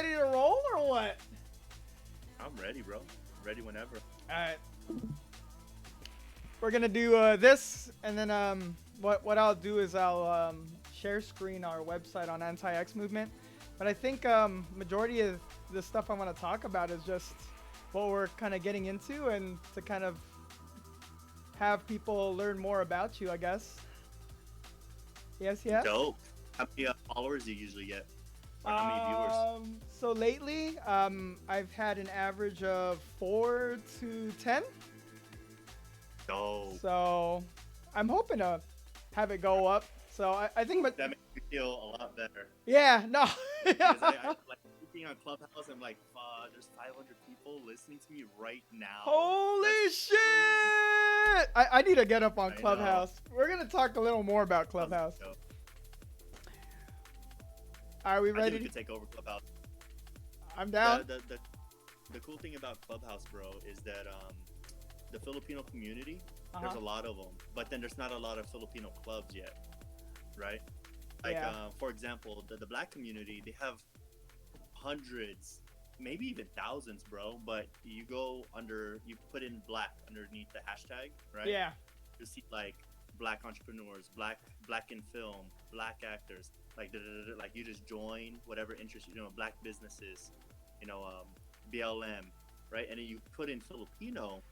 ready to roll or what? I'm ready, bro. Ready whenever. All right. We're gonna do this, and then what I'll do is I'll share screen our website on Anti-X Movement. But I think majority of the stuff I want to talk about is just what we're kind of getting into, and to kind of have people learn more about you, I guess. Yes, yes. Dope. How many followers do you usually get? Or how many viewers? So lately, I've had an average of 4 to 10. Dope. So I'm hoping to have it go up. So I think, but That makes me feel a lot better. yeah, no. Because I like looking on Clubhouse, I'm like, there's 500 people listening to me right now. Holy That's shit! crazy. I need to get up on I Clubhouse. We're gonna talk a little more about Clubhouse. Dope. Are we I think ready? we could take over Clubhouse. I'm down. The cool thing about Clubhouse, bro, is that the Filipino community, there's a lot of them, but then there's not a lot of Filipino clubs yet, right? Like, for example, the black community, they have hundreds, maybe even thousands, bro. But you put in black underneath the hashtag, right? Yeah. You see like black entrepreneurs, black in film, black actors, like you just join whatever interest black businesses, BLM, right? And then you put in Filipino,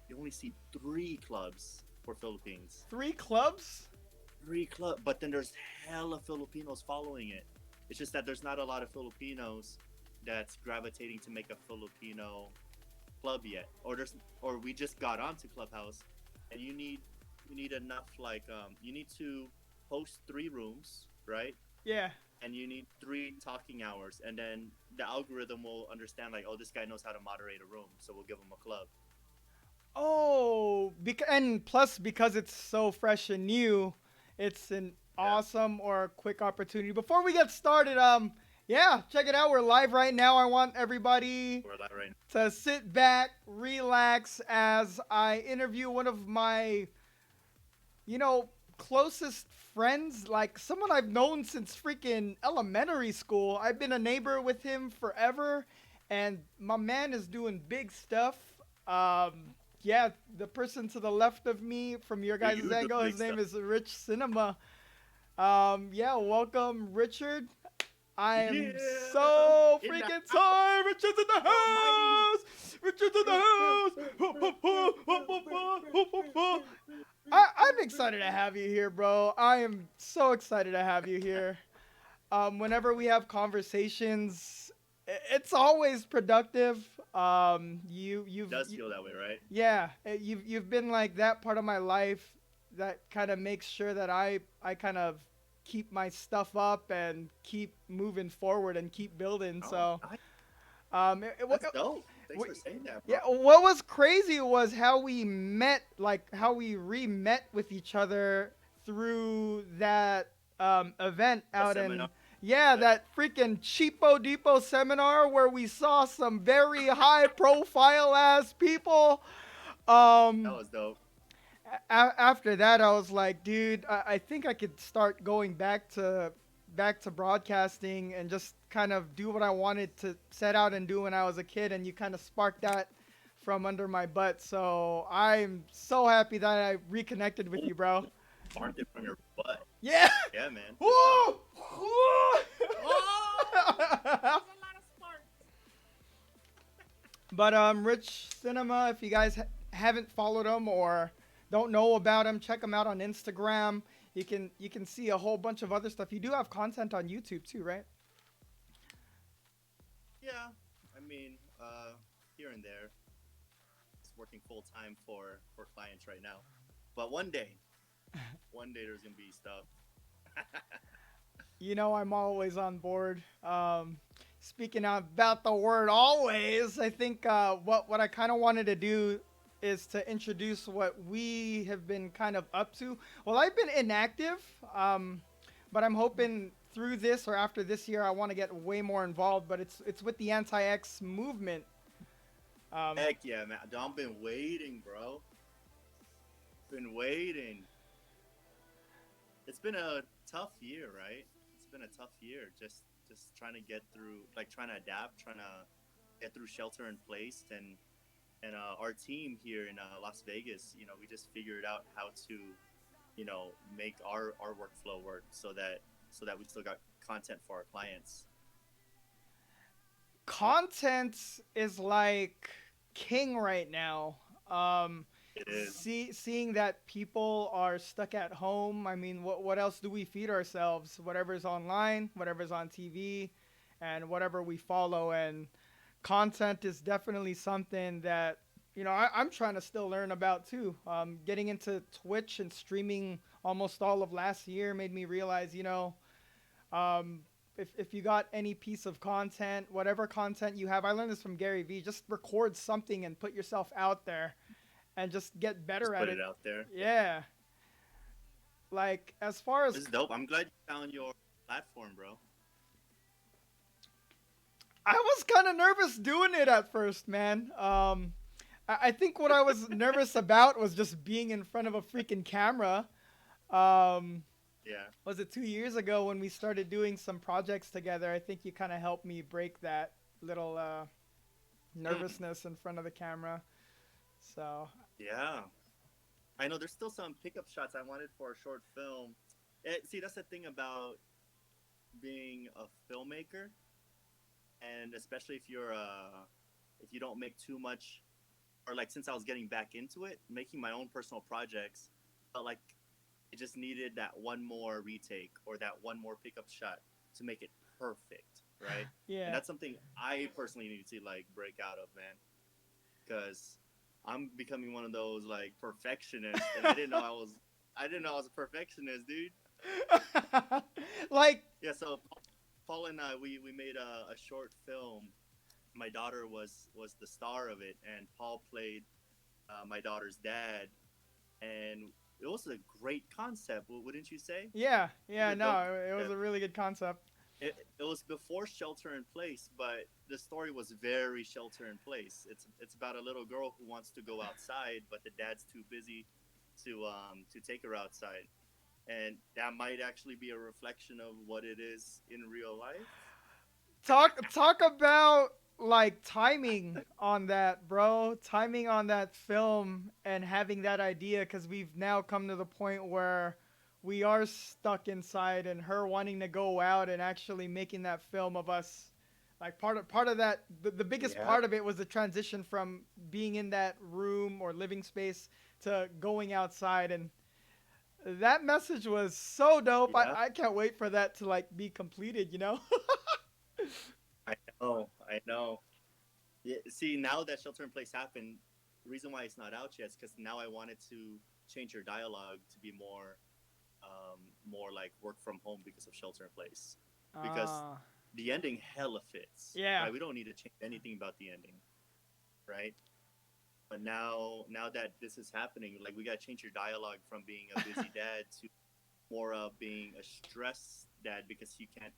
you only see 3 clubs for Philippines. 3 clubs? 3 clubs, but then there's hella Filipinos following it. It's just that there's not a lot of Filipinos that's gravitating to make a Filipino club yet, or we just got onto Clubhouse, and you need enough, like you need to host 3 rooms, right? Yeah. And you need 3 talking hours, and then the algorithm will understand, like, oh, this guy knows how to moderate a room, so we'll give him a club. Oh, and plus because it's so fresh and new, it's an awesome or quick opportunity. Before we get started, yeah, check it out. We're live right now. I want everybody to sit back, relax as I interview one of my, closest friends, like someone I've known since freaking elementary school. I've been a neighbor with him forever, and my man is doing big stuff. Yeah, the person to the left of me from your guys' angle, his name is Richcinema. Yeah, welcome, Richard. I am so freaking tired. Richard's in the house. Richard's in the house. I'm excited to have you here, bro. I am so excited to have you here. Whenever we have conversations, it's always productive. It does feel that way, right? Yeah, you've been like that part of my life that kind of makes sure that I kind of keep my stuff up and keep moving forward and keep building. So, that's dope. Thanks for saying that, bro. Yeah, what was crazy was how we met, like how we re-met with each other through that event out in. Yeah, that freaking Cheapo Depot seminar where we saw some very high profile ass people. That was dope. After that, I was like, dude, I think I could start going back to broadcasting and just kind of do what I wanted to set out and do when I was a kid. And you kind of sparked that from under my butt. So I'm so happy that I reconnected with you, bro. Sparked it from your butt. Yeah. Yeah, man. Woo! But Richcinema, if you guys haven't followed him or don't know about him, check him out on Instagram. You can see a whole bunch of other stuff. You do have content on YouTube too, right? Yeah, I mean, here and there. It's working full time for clients right now, but one day there's gonna be stuff. I'm always on board. Speaking about the word always, I think what I kind of wanted to do is to introduce what we have been kind of up to. Well, I've been inactive, but I'm hoping through this or after this year, I want to get way more involved. But it's with the Anti-X movement. Heck yeah, man! I've been waiting, bro. Been waiting. It's been a tough year, right? It's been a tough year. Just just trying to get through, like trying to adapt, trying to get through shelter in place, and our team here in Las Vegas, we just figured out how to, make our workflow work so that we still got content for our clients. Content is like king right now. Um, It is. seeing that people are stuck at home. I mean, what else do we feed ourselves? Whatever's online, whatever's on TV, and whatever we follow. And content is definitely something that I'm trying to still learn about too. Getting into Twitch and streaming almost all of last year made me realize, um, if you got any piece of content, whatever content you have, I learned this from Gary Vee. Just record something and put yourself out there, and just get better Just at put it. it out there. Yeah. Yeah, like as far as This is dope. I'm glad you found your platform, bro. I was kind of nervous doing it at first, man. I think what I was nervous about was just being in front of a freaking camera. Um, Yeah. was it 2 years ago when we started doing some projects together? I think you kind of helped me break that little Mm. nervousness in front of the camera. So Yeah. I know there's still some pickup shots I wanted for a short film. See, that's the thing about being a filmmaker, and especially if you don't make too much, or like since I was getting back into it, making my own personal projects, but like it just needed that one more retake or that one more pickup shot to make it perfect, right? And yeah, that's something I personally need to like break out of, man, because I'm becoming one of those like perfectionists, and I didn't know I was a perfectionist, dude. like Yeah, so Paul and I, we made a short film. My daughter was the star of it, and Paul played my daughter's dad, and it was a great concept, wouldn't you say? yeah, It was yeah. a dope No, it was concept. a really good concept. It was before Shelter in Place, but the story was very Shelter in Place. It's about a little girl who wants to go outside, but the dad's too busy to take her outside, and that might actually be a reflection of what it is in real life. Talk about like timing on that, bro. Timing on that film and having that idea, because we've now come to the point where we are stuck inside, and her wanting to go out and actually making that film of us. Like part of that, the biggest Yeah, part of it was the transition from being in that room or living space to going outside, and that message was so dope. I, yeah, I can't wait for that to like be completed, you know? I know. Yeah, see, now that Shelter in Place happened, the reason why it's not out yet is because now I wanted to change your dialogue to be more like work from home because of Shelter in Place, because uh the ending hella fits, yeah. right? We don't need to change anything about the ending, right? But now that this is happening, like we gotta change your dialogue from being a busy dad to more of being a stressed dad because you can't,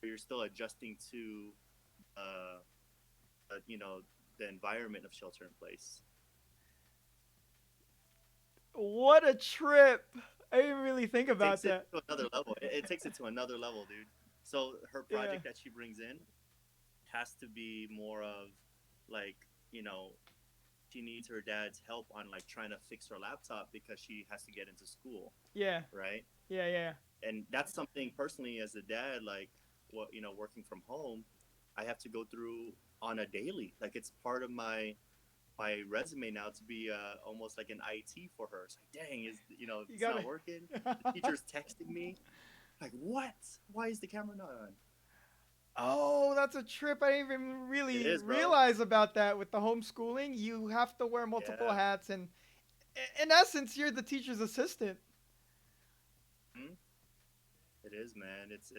you're still adjusting to uh, uh you know the environment of Shelter in Place. What a trip. I didn't really think It about takes it that. to another level. It takes it to another level, dude. So her Yeah. project that she brings in has to be more of like, you know, she needs her dad's help on like trying to fix her laptop because she has to get into school, Yeah. right? Yeah, yeah. And that's something personally as a dad, like what working from home, I have to go through on a daily. Like it's part of my resume now to be almost like an IT for her. It's like, dang, You it's got not to working. The teacher's texting me, like, what? Why is the camera not on? Oh, that's a trip. I didn't even It really is, bro. realize about that with the homeschooling. You have to wear multiple Yeah. hats, and in essence, you're the teacher's assistant. Hmm. It is, man. It's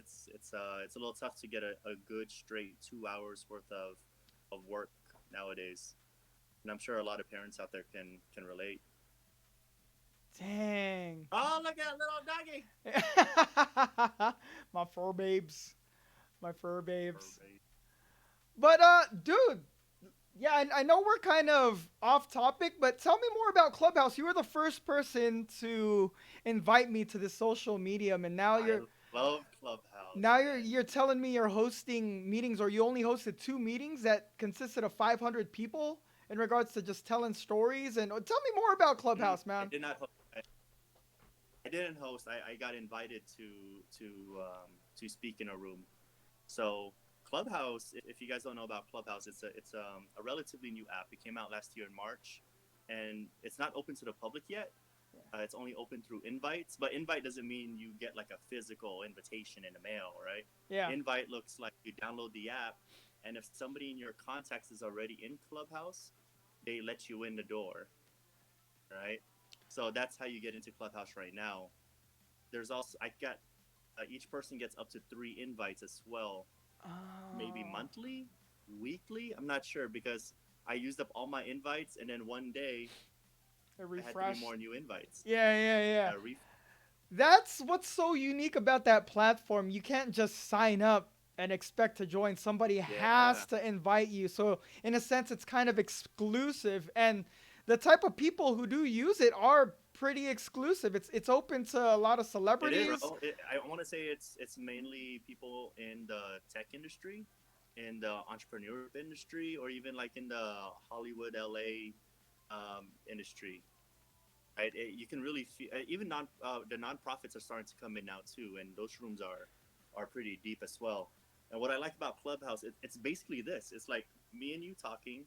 a little tough to get a good straight 2 hours worth of work nowadays, and I'm sure a lot of parents out there can relate. Dang. Oh, look at little doggy. My fur babes. My fur babes. Perfect. But dude, yeah, I know we're kind of off topic, but tell me more about Clubhouse. You were the first person to invite me to this social medium, and now I you're Love Clubhouse, Now man. you're telling me you're hosting meetings, or you only hosted two meetings that consisted of 500 people in regards to just telling stories. And tell me more about Clubhouse, I man. did not. I didn't host. I got invited to speak in a room. So Clubhouse, if you guys don't know about Clubhouse, it's a relatively new app. It came out last year in March, and it's not open to the public yet. It's only open through invites, but invite doesn't mean you get like a physical invitation in the mail, right? Yeah. Invite looks like you download the app, and if somebody in your contacts is already in Clubhouse, they let you in the door, right? So that's how you get into Clubhouse right now. There's also I got each person gets up to 3 invites as well, maybe Oh, monthly, weekly. I'm not sure because I used up all my invites, and then one day a I had 3 more refresh. new invites. Yeah, yeah, yeah. Yeah, That's what's so unique about that platform. You can't just sign up and expect to join. Somebody yeah, has to invite you. So, in a sense, it's kind of exclusive. And the type of people who do use it are pretty exclusive. It's open to a lot of it is, celebrities. bro. I want to say it's mainly people in the tech industry, in the entrepreneurship industry, or even like in the Hollywood, LA industry. Right? You can really feel even the nonprofits are starting to come in now too, and those rooms are pretty deep as well. And what I like about Clubhouse, it's basically this. It's like me and you talking,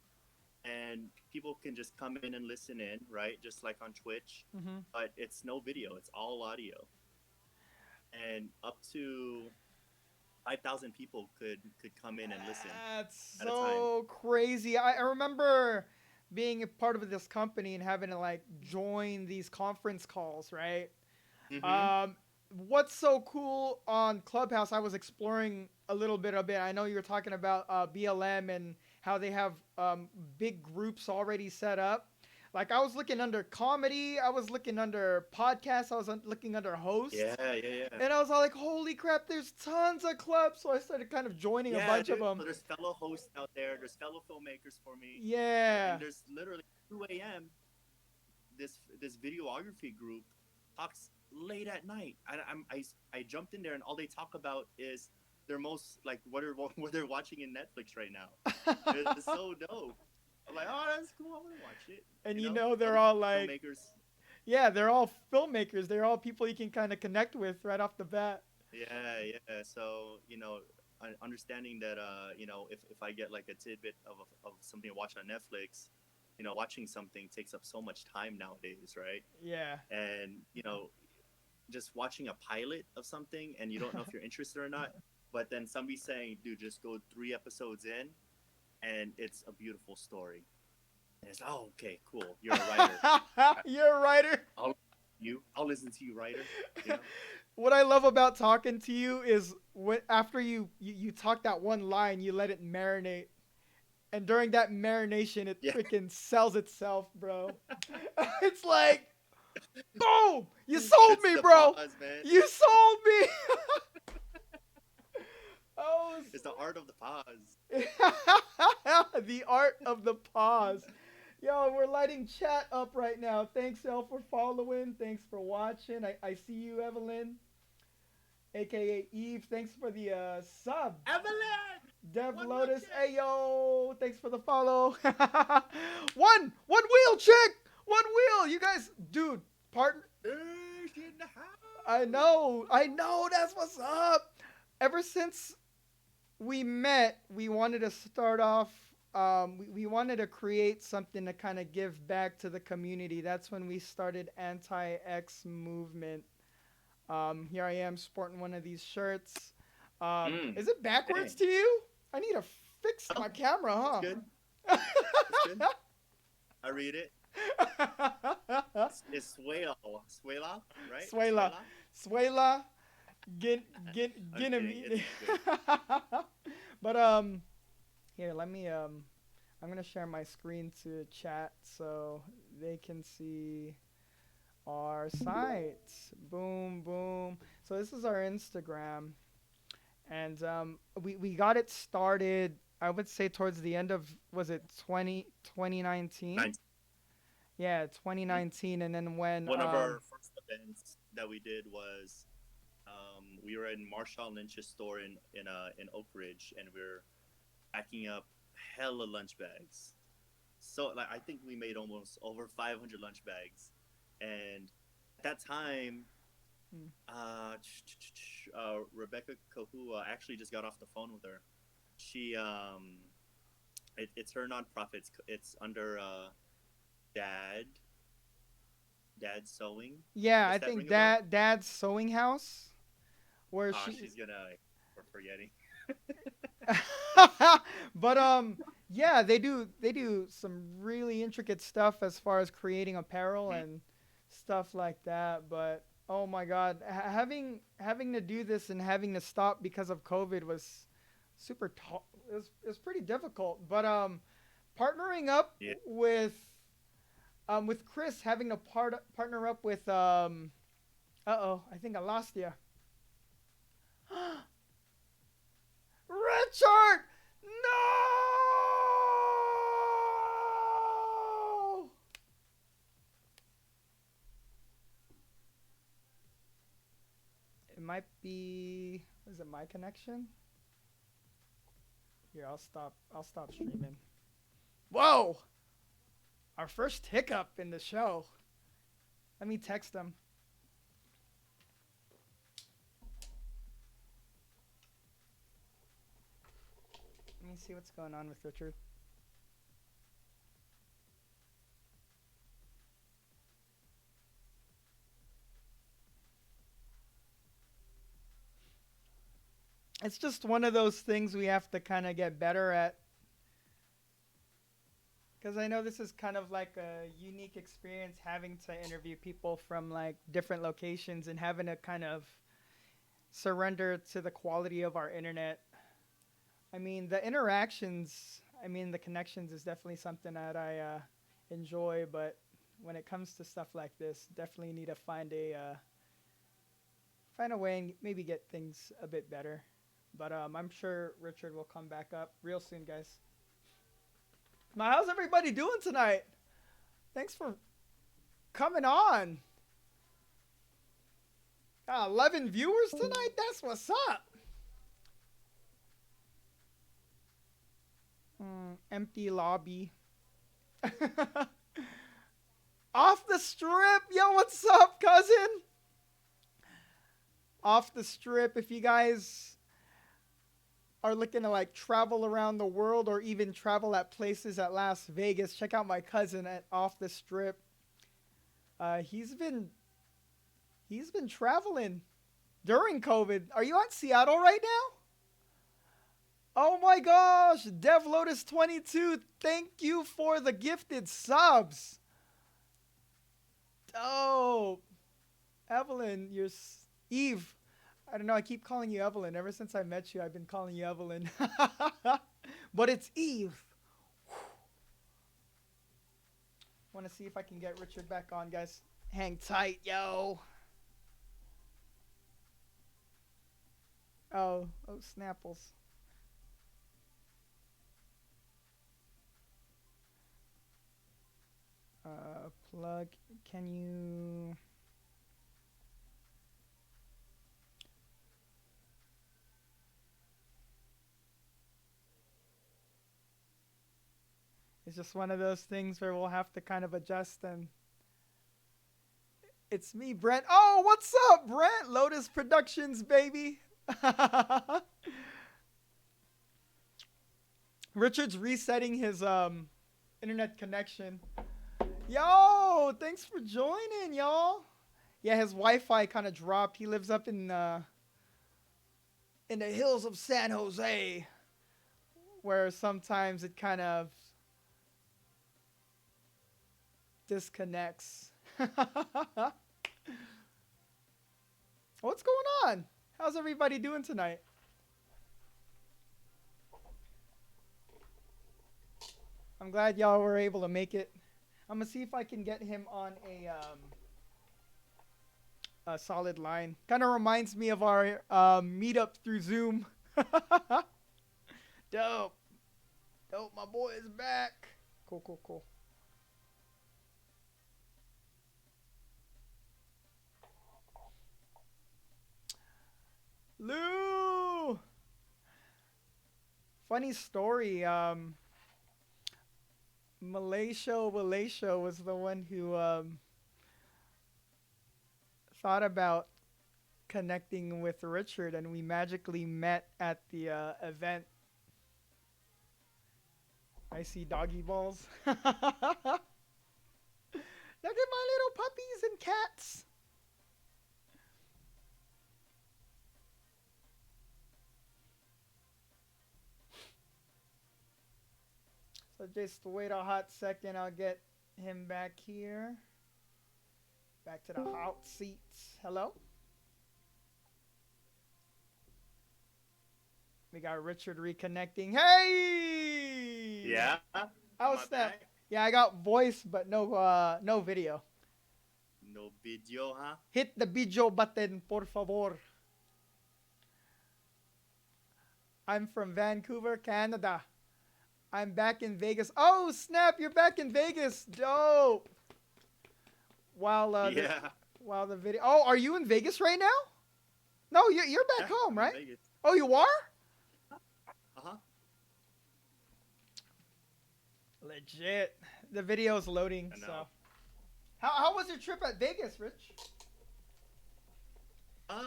and people can just come in and listen in, right? Just like on Twitch, Hmm. but it's no video; it's all audio, and up to 5,000 people could come in and listen That's at a time. so crazy. I remember being a part of this company and having to like join these conference calls, right? Mm-hmm. Um, what's so cool on Clubhouse? I was exploring a little bit of it. I know you were talking about BLM and how they have big groups already set up. Like I was looking under comedy, I was looking under podcasts, I was looking under Yeah, hosts, yeah, yeah. and I was all like, "Holy crap! There's tons of clubs!" So I started kind of joining a Yeah, bunch of dude. them. So there's fellow hosts out there. There's fellow filmmakers for me, and Yeah. there's literally 2 a.m. This videography group talks late at night. I jumped in there, and all they talk about is their most like what they're watching in Netflix right now. It's so dope. I'm like, oh, that's cool. I want to watch it. And You you know, know they're other all like, filmmakers. yeah, they're all filmmakers. They're all people you can kind of connect with right off the bat. Yeah, yeah. So understanding that if I get like a tidbit of something to watch on Netflix, watching something takes up so much time nowadays, right? Yeah. And just watching a pilot of something and you don't know if you're interested or not, but then somebody saying, "Dude, just go 3 episodes in, and it's a beautiful story." And it's oh, okay, cool. You're a writer. You're a writer. I'll listen to you, writer. You know? What I love about talking to you is when after you talk that one line, you let it marinate, and during that marination, it Yeah. freaking sells itself, bro. It's like, boom! You sold It's me, the bro. pause, man. You sold me. Oh, It's the art of the pause. the art of the pause. Yo, we're lighting chat up right now. Thanks, y'all, for following. Thanks for watching. I see you, Evelyn, aka Eve. Thanks for the sub. Evelyn! Dev One more Lotus, check! hey yo, thanks for the follow. One wheel, chick. One wheel. You guys, dude, partner. Fish in the I know. That's what's up. Ever since we met, we wanted to start off. We wanted to create something to kind of give back to the community. That's when we started Anti-X movement. Here I am sporting one of these shirts. Mm, Is it backwards dang. to you? I need to fix Well, my camera, it's huh? good. It's good. I read it. It's Swale. Swela, right? Suela, Swela? Suela, I'm kidding. get It's good. But here, let me I'm gonna share my screen to chat so they can see our site. Boom, boom. So this is our Instagram, and we got it started. I would say towards the end of was it 2019? 19. Yeah, 2019, and then when One of our first events that we did was we were in Marshawn Lynch's store in Oak Ridge, and we are packing up hella lunch bags. So like I think we made almost over 500 lunch bags, and at that time, Mm. Rebecca Kahua actually just got off the phone with her. She it's her nonprofit. It's under Dad Dad Sewing. Yeah, Does I that think ring a bell? Dad's Sewing House, where Ah, she. she's gonna for forgetting. But yeah, they do some really intricate stuff as far as creating apparel Mhm. and stuff like that. But oh my God, having to do this and having to stop because of COVID was super tough. It was pretty difficult. But partnering up Yeah. with Chris, having to partner up with I think I lost you. Richard! No! It might be. Is it my connection? Here, I'll stop. I'll stop streaming. Whoa! Our first hiccup in the show. Let me text them. Let me see what's going on with Richard. It's just one of those things we have to kind of get better at. Because I know this is kind of like a unique experience having to interview people from like different locations and having to kind of surrender to the quality of our internet. I mean, the interactions, I mean, the connections is definitely something that I enjoy, but when it comes to stuff like this, definitely need to find a way and maybe get things a bit better. But I'm sure Richard will come back up real soon, guys. Now, how's everybody doing tonight? Thanks for coming on. 11 viewers tonight? That's what's up. Empty lobby. Off the strip. Yo, what's up, cousin? Off the strip. If you guys are looking to like travel around the world or even travel at places at Las Vegas, check out my cousin at Off the Strip. He's been traveling during COVID. Are you on Seattle right now? Oh my gosh, Dev Lotus 22, thank you for the gifted subs. Oh, Evelyn, Eve. I don't know. I keep calling you Evelyn. Ever since I met you, I've been calling you Evelyn. But it's Eve. Want to see if I can get Richard back on, guys. Hang tight, yo. Oh, Snapples. Plug. Can you? It's just one of those things where we'll have to kind of adjust and it's me, Brent. Oh, what's up, Brent? Lotus Productions, baby. Richard's resetting his internet connection. Yo, thanks for joining, y'all. Yeah, his Wi-Fi kind of dropped. He lives up in the hills of San Jose, where sometimes it kind of disconnects. What's going on? How's everybody doing tonight? I'm glad y'all were able to make it. I'm gonna see if I can get him on a solid line. Kind of reminds me of our meetup through Zoom. Dope. Dope, my boy is back. Cool, cool, cool. Lou. Funny story. Malaysia was the one who thought about connecting with Richard, and we magically met at the event. I see doggy balls. Look at my little puppies and cats. So just wait a hot second. I'll get him back here. Back to the hot seats. Hello? We got Richard reconnecting. Hey! Yeah. Oh snap! Yeah, I got voice, but no video. No video, huh? Hit the video button, por favor. I'm from Vancouver, Canada. I'm back in Vegas. Oh snap! You're back in Vegas. Dope. While while the video. Oh, are you in Vegas right now? No, you're back home, right? Vegas. Oh, you are? Uh-huh. Legit. The video's loading. So, how was your trip at Vegas, Rich?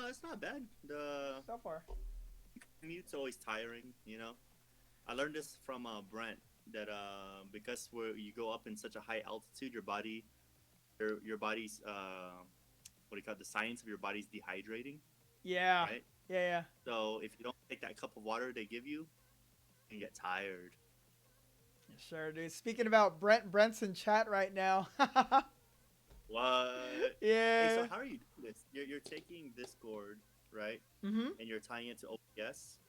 It's not bad. The So far. commute's always tiring, you know. I learned this from Brent that because you go up in such a high altitude, your body's what do you call it? The science of your body's dehydrating. Yeah. Right. Yeah. So if you don't take that cup of water they give you, you can get tired. Sure, dude. Speaking about Brent's in chat right now. What? Yeah. Hey, so how are you doing this? You're taking Discord, right? Mm-hmm. And you're tying it to OBS,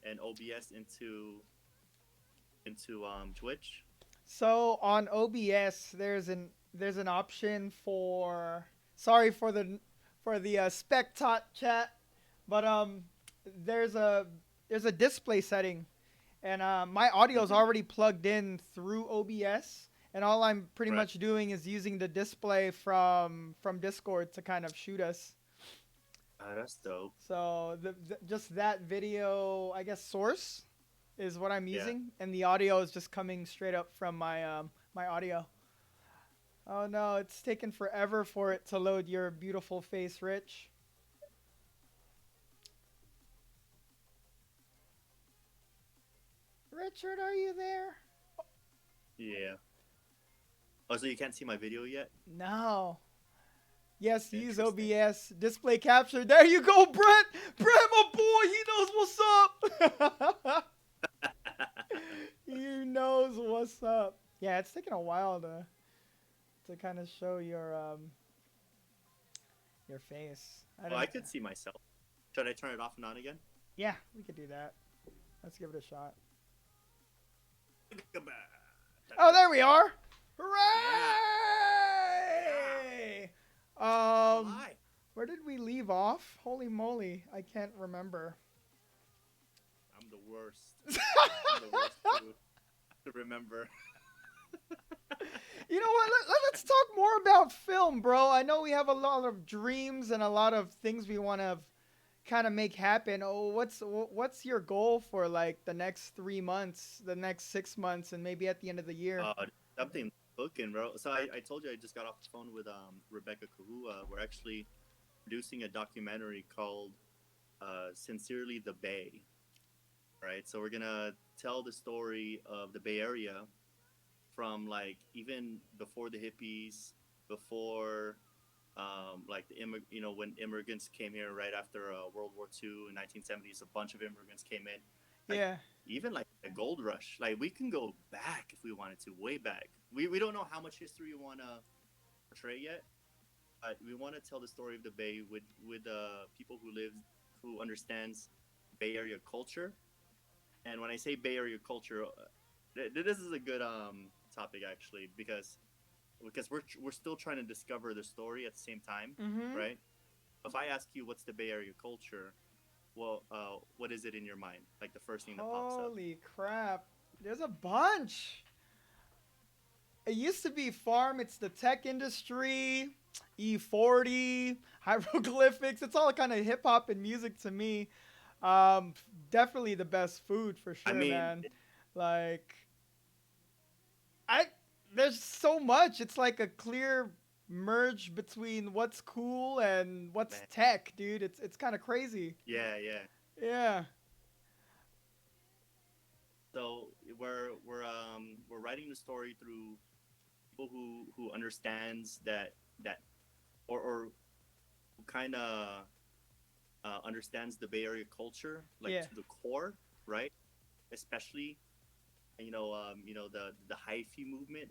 and OBS into Twitch. So on OBS, there's an option for. Sorry for the spectot chat, but there's a display setting, and my audio is already plugged in through OBS, and all I'm pretty much doing is using the display from Discord to kind of shoot us. That's dope. So just that video, I guess, source is what I'm using, and the audio is just coming straight up from my my audio. Oh no, it's taken forever for it to load your beautiful face, Rich. Richard, are you there? Yeah. Oh, so you can't see my video yet? No. Yes, use OBS. Display capture. There you go, Brent! Brent, my boy, he knows what's up! He knows what's up. Yeah, it's taking a while to kind of show your face. I could see myself. Should I turn it off and on again? Yeah, we could do that. Let's give it a shot. Oh, there we are! Hooray! Yeah. Where did we leave off? Holy moly, I can't remember. I'm the worst. I'm the worst to remember. You know what? Let's talk more about film, bro. I know we have a lot of dreams and a lot of things we want to kind of make happen. Oh, what's your goal for like the next 3 months, the next 6 months, and maybe at the end of the year? Something cooking, bro. So I told you I just got off the phone with Rebecca Kahua. We're actually producing a documentary called Sincerely the Bay. Right? So we're gonna tell the story of the Bay Area from like even before the hippies, before like when immigrants came here right after World War II in 1970s, a bunch of immigrants came in. Like, yeah. Even like a gold rush. Like we can go back if we wanted to, way back. We don't know how much history we want to portray yet, but we want to tell the story of the Bay with people who understands Bay Area culture. And when I say Bay Area culture, this is a good topic actually because we're still trying to discover the story at the same time, right? If I ask you what's the Bay Area culture, well, what is it in your mind? Like the first thing that pops up. Holy crap! There's a bunch. It used to be farm. It's the tech industry. E40, hieroglyphics. It's all kind of hip hop and music to me. Um, Definitely the best food for I sure, mean, man. Like I, there's so much. It's like a clear merge between what's cool and what's man, tech, dude. It's kind of crazy. yeah, yeah. Yeah, So we're writing the story through people who understands that or who kind of understands the Bay Area culture like yeah, to the core, right? Especially the hyphy movement,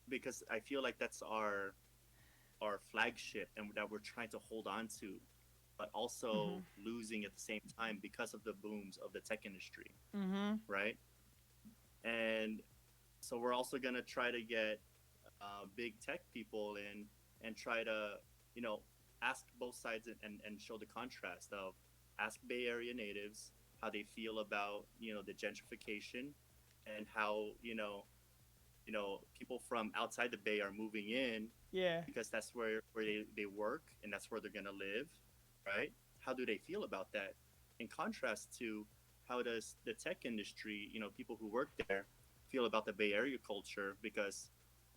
because I feel like that's our flagship and that we're trying to hold on to, but also mhm, losing at the same time because of the booms of the tech industry, mhm, right? And so we're also gonna try to get big tech people in and try to you know ask both sides and show the contrast of ask Bay Area natives how they feel about the gentrification and how people from outside the Bay are moving in yeah, because that's where they work and that's where they're gonna live, right? How do they feel about that? In contrast to how does the tech industry, people who work there, feel about the Bay Area culture because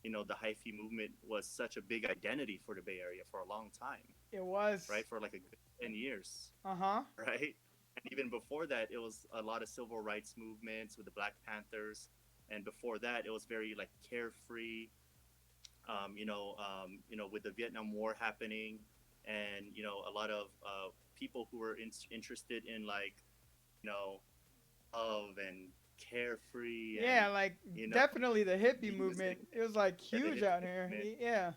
the hyphy movement was such a big identity for the Bay Area for a long time, it was. right? For like a good 10 years, Uh huh. right? And even before that, it was a lot of civil rights movements with the Black Panthers, and before that, it was very like carefree, with the Vietnam War happening, and a lot of people who were interested in like you know love and carefree and Yeah, like you know definitely the hippie movement. music, It was like yeah, the huge out hippie here. movement, Yeah,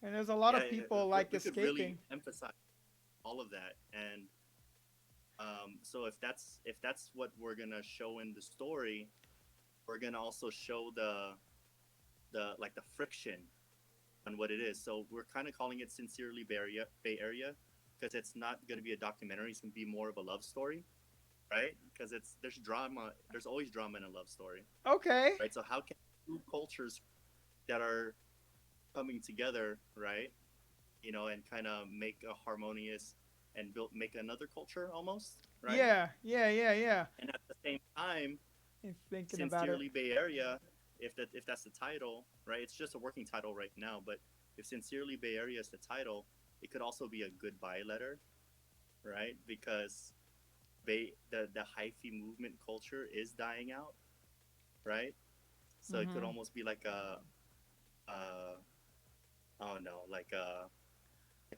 and there's a lot yeah, of people like we could really escaping. emphasize all of that, and so if that's what we're gonna show in the story, we're gonna also show the like the friction on what it is. So we're kind of calling it Sincerely Bay Area, because it's not going to be a documentary. It's going to be more of a love story, right? Because there's drama. There's always drama in a love story, Okay. right? So how can two cultures that are coming together, right? And kind of make a harmonious and make another culture almost, right? Yeah, yeah, yeah, yeah. And at the same time, And thinking about it. Sincerely Bay Area, if that's the title, right? It's just a working title right now, but if Sincerely Bay Area is the title, it could also be a goodbye letter, right? Because the hyphy movement culture is dying out, right? So it could Mhm. almost be like uh oh no, like a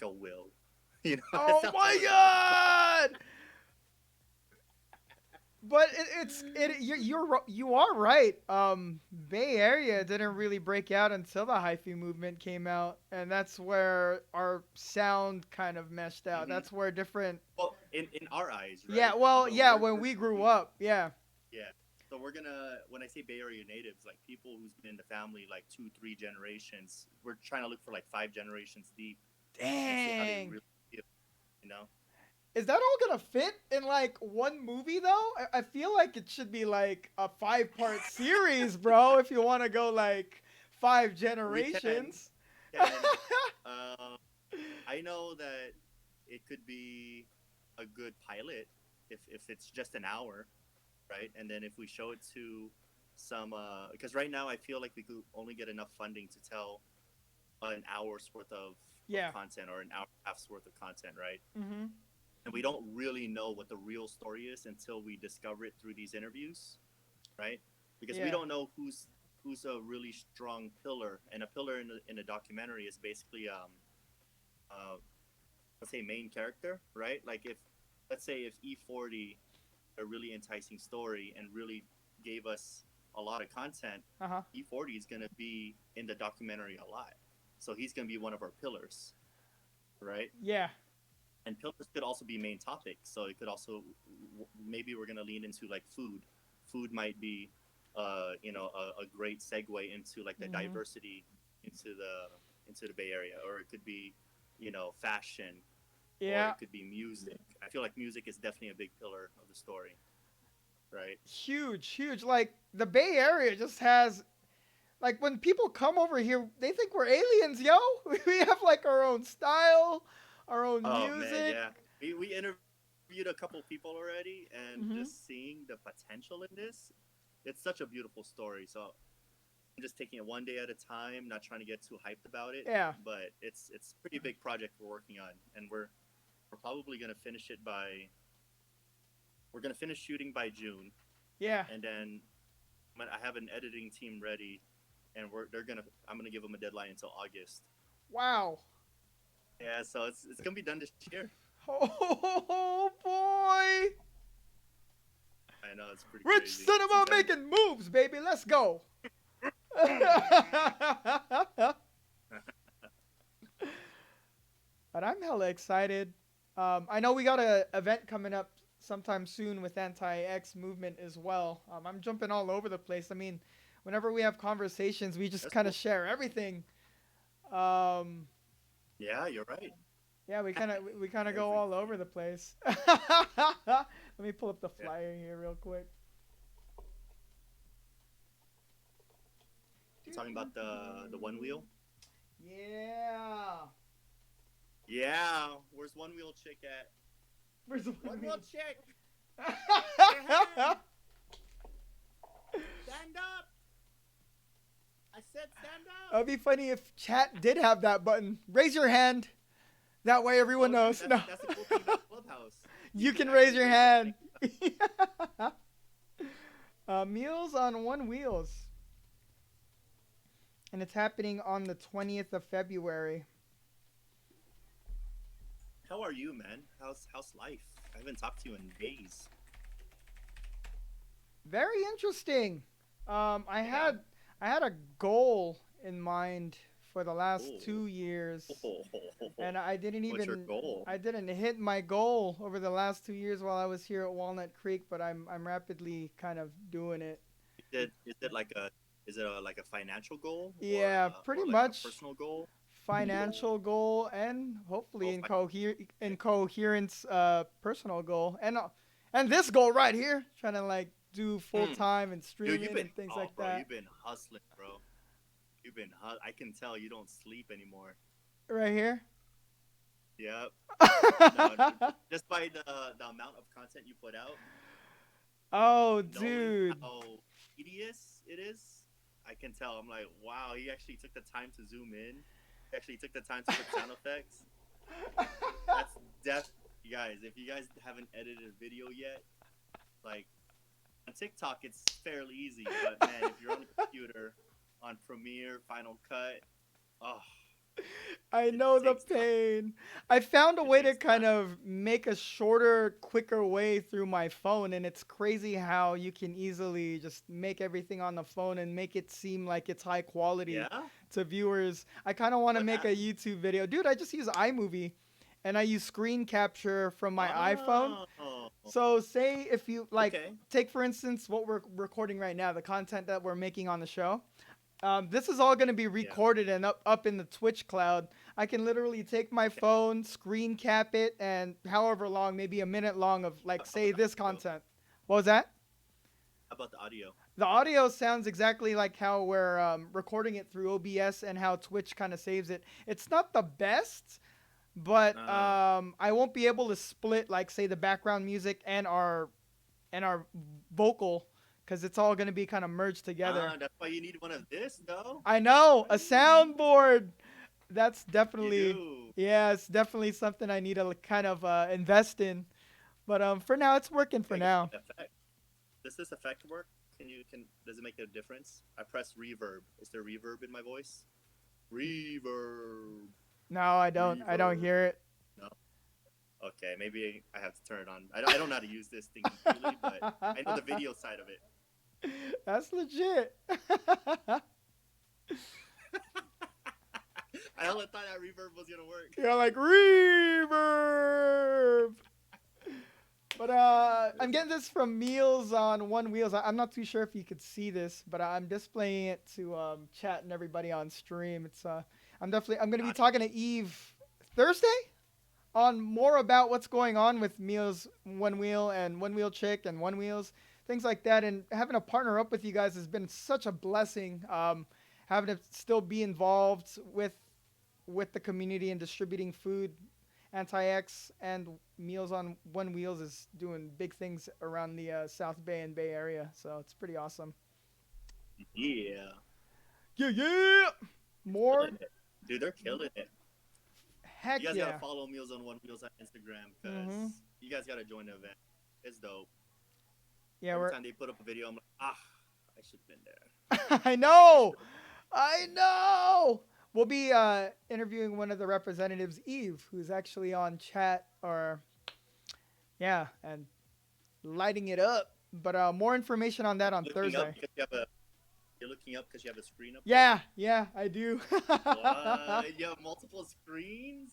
will. It Oh sounds my so dumb. god! But you are right. Bay Area didn't really break out until the hyphy movement came out, and that's where our sound kind of meshed out. Hmm. That's where different. Well, in our eyes, Yeah, right? well, But yeah, we're when we're we grew talking, up, yeah. yeah. So we're gonna when I say Bay Area natives, like people who's been in the family like two, three generations, we're trying to look for like five generations deep and see how they Dang. really feel, you know? Is that all gonna fit in like one movie though? I feel like it should be like a 5-part series, bro. If you want to go like 5 We can generations. can uh, I know that it could be a good pilot if it's just an hour, right? And then if we show it to some because right now I feel like we could only get enough funding to tell an hour's worth of Yeah. content or an hour and a half's worth of content, right? Mhm. And we don't really know what the real story is until we discover it through these interviews, right? Because we Yeah. don't know who's a really strong pillar, and a pillar in a documentary is basically uh let's say main character, right? Like if let's say if E40 a really enticing story and really gave us a lot of content, Uh huh. E40 is going to be in the documentary a lot. So he's going to be one of our pillars, right? Yeah. And pillars could also be main topics. So it could also maybe we're going to lean into like food. Food might be a great segue into like the Mhm. diversity into the Bay Area, or it could be fashion, or Yeah. it could be music. I feel like music is definitely a big pillar of the story, right? Huge, huge. Like the Bay Area just has Like when people come over here, they think we're aliens, yo. We have like our own style, our own Oh man, music. yeah. We interviewed a couple people already, and Hmm. just seeing the potential in this, it's such a beautiful story. So I'm just taking it one day at a time, not trying to get too hyped about it. Yeah, But it's a pretty big project we're working on, and we're probably gonna finish it by we're gonna finish shooting by June, yeah. and then I have an editing team ready, and they're gonna I'm gonna give them a deadline until August. Wow. Yeah, so it's gonna be done this year. Oh boy. I know it's pretty Rich crazy. Cinema Sometimes, making moves, baby. Let's go. But I'm hella excited. I know we got a event coming up sometime soon with Anti-X movement as well. I'm jumping all over the place. I mean, whenever we have conversations, we just that's kind cool. of share everything. Um, Yeah, you're right. yeah, we kind of go all over Everything. the place. Let me pull up the Yeah. flyer here real quick. You talking about the one wheel? Yeah. Yeah. Where's one wheel chick at? Where's the One wheel chick. Stand up. I said stand up. It'd be funny if chat did have that button. Raise your hand. That way everyone Oh, dude, knows. No. that's the cool thing about Clubhouse. You can raise Actually your raise your hand. hand. Meals on One Wheels. And it's happening on the 20th of February. How are you, man? How's life? I haven't talked to you in days. Very interesting. I Yeah. had I had a goal in mind for the last Oh. 2 years, and I didn't What's your even goal? I didn't hit my goal over the last 2 years while I was here at Walnut Creek, but I'm rapidly kind of doing it. Is it like a like a financial goal Yeah, pretty or like a much personal goal? financial goal and hopefully Oh, in yeah. coherence personal goal and this goal right here trying to like do full Hmm. time and Dude, streaming and things like bro, that you've been hustling, bro. I can tell you don't sleep anymore. right here. Yep. No, just by the amount of content you put out, Oh knowing dude. how tedious it is, I can tell. I'm like, wow, he actually took the time to zoom in. He actually took the time to put sound effects. That's def you guys. If you guys haven't edited a video yet, like on TikTok it's fairly easy, but man, if you're on a computer on Premiere, Final Cut, oh, I it know the takes time. pain. I found a It way to takes kind time. of make a shorter, quicker way through my phone, and it's crazy how you can easily just make everything on the phone and make it seem like it's high quality Yeah? to viewers. I kind of want to What make a app? YouTube video. Dude, I just use iMovie and I use screen capture from my iPhone. Oh, So, say if you like, okay. take for instance what we're recording right now, the content that we're making on the show. This is all going to be Yeah. recorded and up in the Twitch cloud. I can literally take my Okay. phone, screen cap it, and however long, maybe a minute long of like How about say the this audio? content. What was that? How about the audio? The audio sounds exactly like how we're recording it through OBS and how Twitch kind of saves it. It's not the best, but Uh, I won't be able to split like say the background music and our vocal because it's all going to be kind of merged together. that's why you need one of this, though. I know a Right? soundboard. That's You definitely, do. yeah, it's definitely something I need to kind of invest in. But for now, it's working for Okay, I got now. the effect. Does this effect work? Does it make a difference? I press reverb. Is there reverb in my voice? Reverb. No, I don't. I don't Reverb. hear it. No. Okay, maybe I have to turn it on. I don't know how to use this thing completely, but I know the video side of it. That's legit. I hella thought that reverb was gonna work. You're like reverb. But I'm getting this from Meals on One Wheels. I'm not too sure if you could see this, but I'm displaying it to chat and everybody on stream. I'm gonna be Gotcha. talking to Eve Thursday on more about what's going on with Meals One Wheel and One Wheel Chick and One Wheels, things like that. And having a partner up with you guys has been such a blessing. having to still be involved with the community and distributing food. Anti-X and Meals on One Wheels is doing big things around the South Bay and Bay Area, so it's pretty awesome. Yeah. Yeah, yeah. More. Dude, they're killing it. Heck You guys yeah. gotta follow Meals on One Wheels on Instagram because you guys gotta join the event. It's dope. Yeah, Every time they put up a video, I'm like, I should have been there. I know. I know. We'll be interviewing one of the representatives, Eve, who's actually on chat and lighting it up. But more information on that on Thursday. You're looking up because you have a screen up. Yeah, I do. What? You have multiple screens?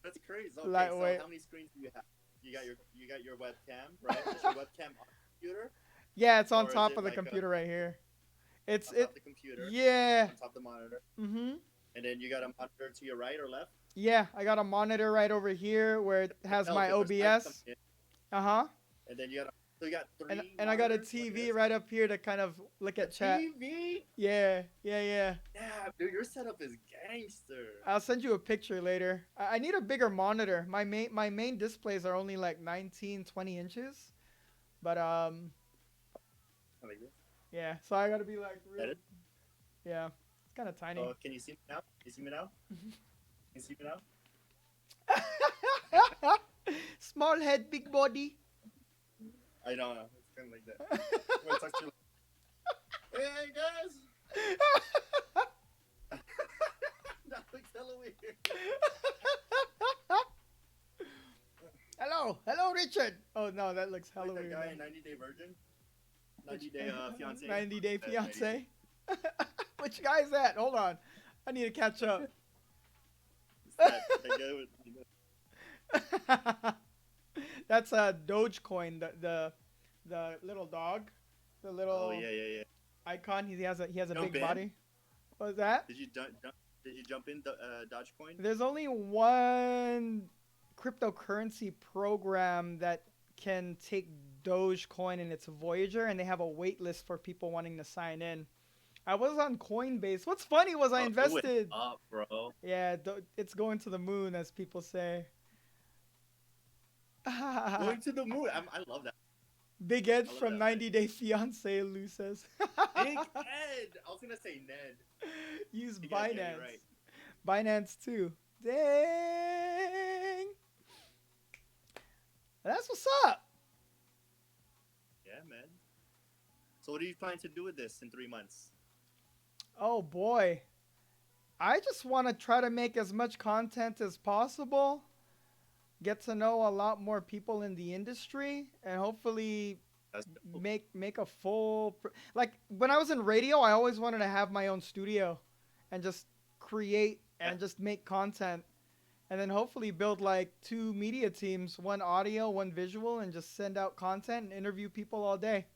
That's crazy. Okay, Lightweight. so how many screens do you have? You got your webcam, right? Is your webcam on the computer? Yeah, it's on top of the computer right here. It's on top of the computer. Yeah. On top of the monitor. Mhm. And then you got a monitor to your right or left? Yeah, I got a monitor right over here where it has my OBS. Uh-huh. And then you got three. And I got a TV right up here to kind of look at chat. TV? Yeah. Yeah, dude, your setup is gangster. I'll send you a picture later. I need a bigger monitor. My main displays are only like 19, 20 inches. But I like this. Yeah, so I gotta be like real. Yeah, it's kind of tiny. Oh, can you see me now? Can you see me now? Can you see me now? Small head, big body. I know. It's kind of like that. I'm gonna talk to you. Hey guys. That looks hella weird. Hello, Richard. Oh no, that looks hella weird. That guy, 90-day virgin. 90-day fiance. 90-day fiance. Which guy is that? Hold on, I need to catch up. That's a Dogecoin, the little dog, the little. Oh yeah. Icon. He has a Jump big body. What was that? Did you jump in Dogecoin? There's only one cryptocurrency program that can take Dogecoin and it's Voyager, and they have a wait list for people wanting to sign in. I was on Coinbase. What's funny was I invested. Up, bro. Yeah, it's going to the moon, as people say. Going to the moon. I love that. Big Ed from 90-Day Fiance, Lou says. Big Ed. I was gonna say Ned. Use Binance. Yeah, right. Binance too. Dang. That's what's up. Yeah, man. So what are you planning to do with this in 3 months? Oh boy. I just want to try to make as much content as possible. Get to know a lot more people in the industry, and hopefully make a full like when I was in radio, I always wanted to have my own studio and just create and just make content, and then hopefully build like 2 media teams, one audio, one visual, and just send out content and interview people all day.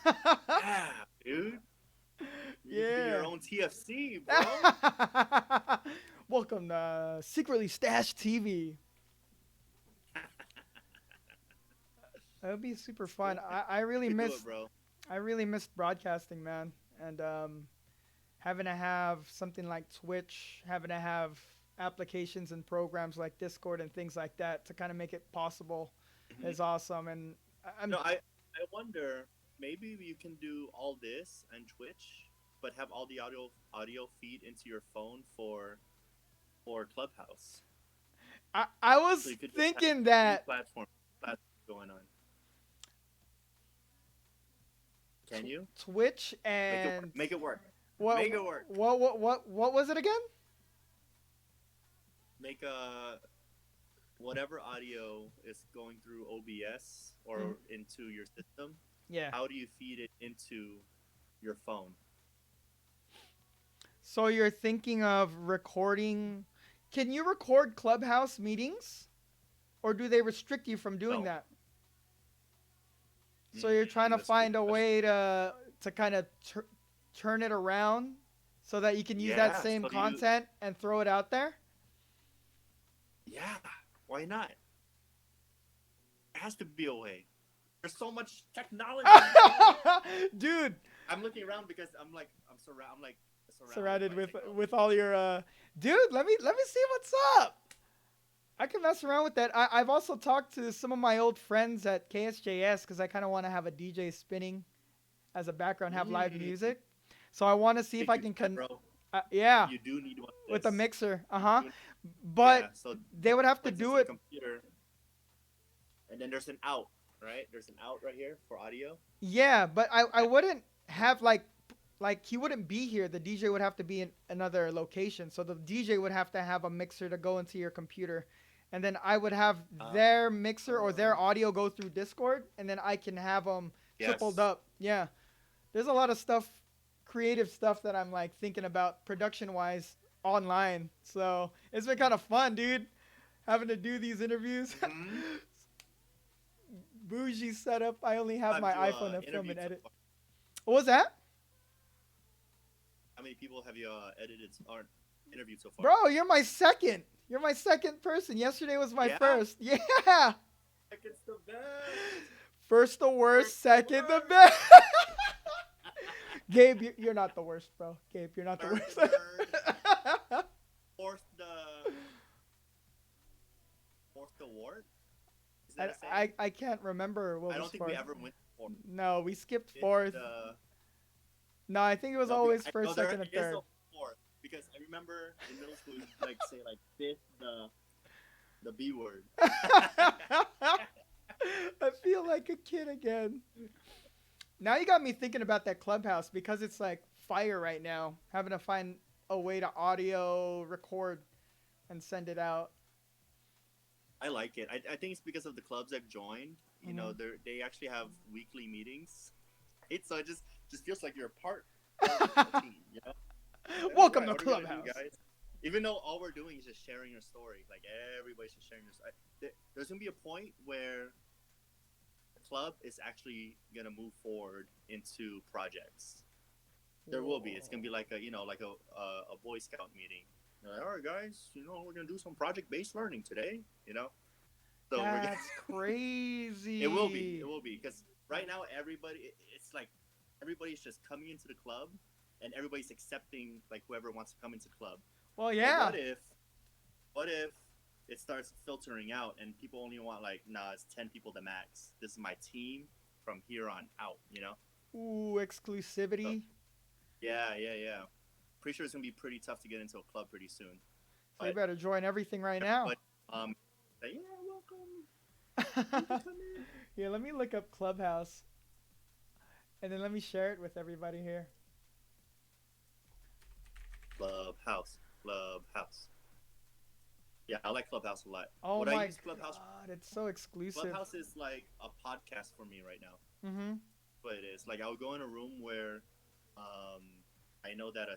Yeah, dude. You can be your own TFC, bro. Welcome to Secretly Stashed TV. That would be super fun. I really missed broadcasting, man, and having to have something like Twitch, having to have applications and programs like Discord and things like that to kind of make it possible is awesome. And I wonder, maybe you can do all this on Twitch, but have all the audio feed into your phone for Clubhouse. I was thinking that platform going on. Can you? Twitch and make it work. Make it work. What was it again? Make whatever audio is going through OBS or into your system. Yeah. How do you feed it into your phone? So you're thinking of recording? Can you record Clubhouse meetings, or do they restrict you from doing that? So you're trying to find a way to kind of turn it around so that you can use that same content and throw it out there? Yeah, why not? There has to be a way. There's so much technology. Dude. I'm looking around because I'm surrounded Surrounded by with technology. all your dude. Let me see what's up. I can mess around with that. I've also talked to some of my old friends at KSJS because I kind of want to have a DJ spinning as a background, have live Mm. music. So I want to I see if think I you can can, bro. yeah, You do need one of with a this. mixer. Uh You huh. do. But Yeah. So they would have to plugs do into the it. computer, and then there's an out, right? There's an out right here for audio. Yeah, but I Yeah. wouldn't have like he wouldn't be here. The DJ would have to be in another location. So the DJ would have to have a mixer to go into your computer. And then I would have Uh, their mixer or uh, their audio go through Discord and then I can have them tripled yes. up. Yeah. There's a lot of stuff, creative stuff that I'm like thinking about production wise online. So, it's been kind of fun, dude, having to do these interviews. Mm-hmm. Bougie setup. I only have Have my you iPhone to film and interviewed so edit. far? What was that? How many people have you edited or interviewed so far? Bro, you're my second. You're my second person. Yesterday was my Yeah. first. Yeah. Like it's the best. First the First worst, the second the word. best. Gabe, you're not the worst, bro. Gabe, you're not the Third worst. the nerd. Fourth the ward. Is that I, a saying? I can't remember what I was don't think we fourth. ever went fourth. No, we skipped Fifth fourth. the No, I think it was no, always I know first, there second, and is third. a fourth because I remember in middle school you'd like say like fifth the B word. I feel like a kid again. Now you got me thinking about that clubhouse because it's like fire right now. Having to find a way to audio record and send it out. I like it. I think it's because of the clubs I've joined. You know, Hmm. they actually have weekly meetings. Right? So it just feels like you're a part of the team. You know, like all Welcome right, to what are we gonna do, Clubhouse. guys? Even though all we're doing is just sharing your story, like everybody's just sharing their story. There's gonna be a point where the club is actually gonna move forward into projects. There will be. It's gonna be Whoa. like a Boy Scout meeting. They're like, all right, guys, we're gonna do some project based learning today. So we're gonna. That's It will be. It crazy. will be because right now it's like everybody's just coming into the club, and everybody's accepting like whoever wants to come into club. Well, But yeah. what if it starts filtering out and people only want like, nah, it's 10 people the max. This is my team from here on out. Ooh, So exclusivity. yeah, yeah, yeah. Pretty sure it's gonna be pretty tough to get into a club pretty soon. So you But better join everything right now. everybody, say, yeah, welcome. You can come in. Yeah, let me look up Clubhouse and then let me share it with everybody here. Clubhouse, Clubhouse. Yeah, I like Clubhouse a lot. Oh What I my use Clubhouse god, it's so exclusive. Clubhouse is like a podcast for me right now. Mm-hmm. But it is like I'll go in a room where um, I know that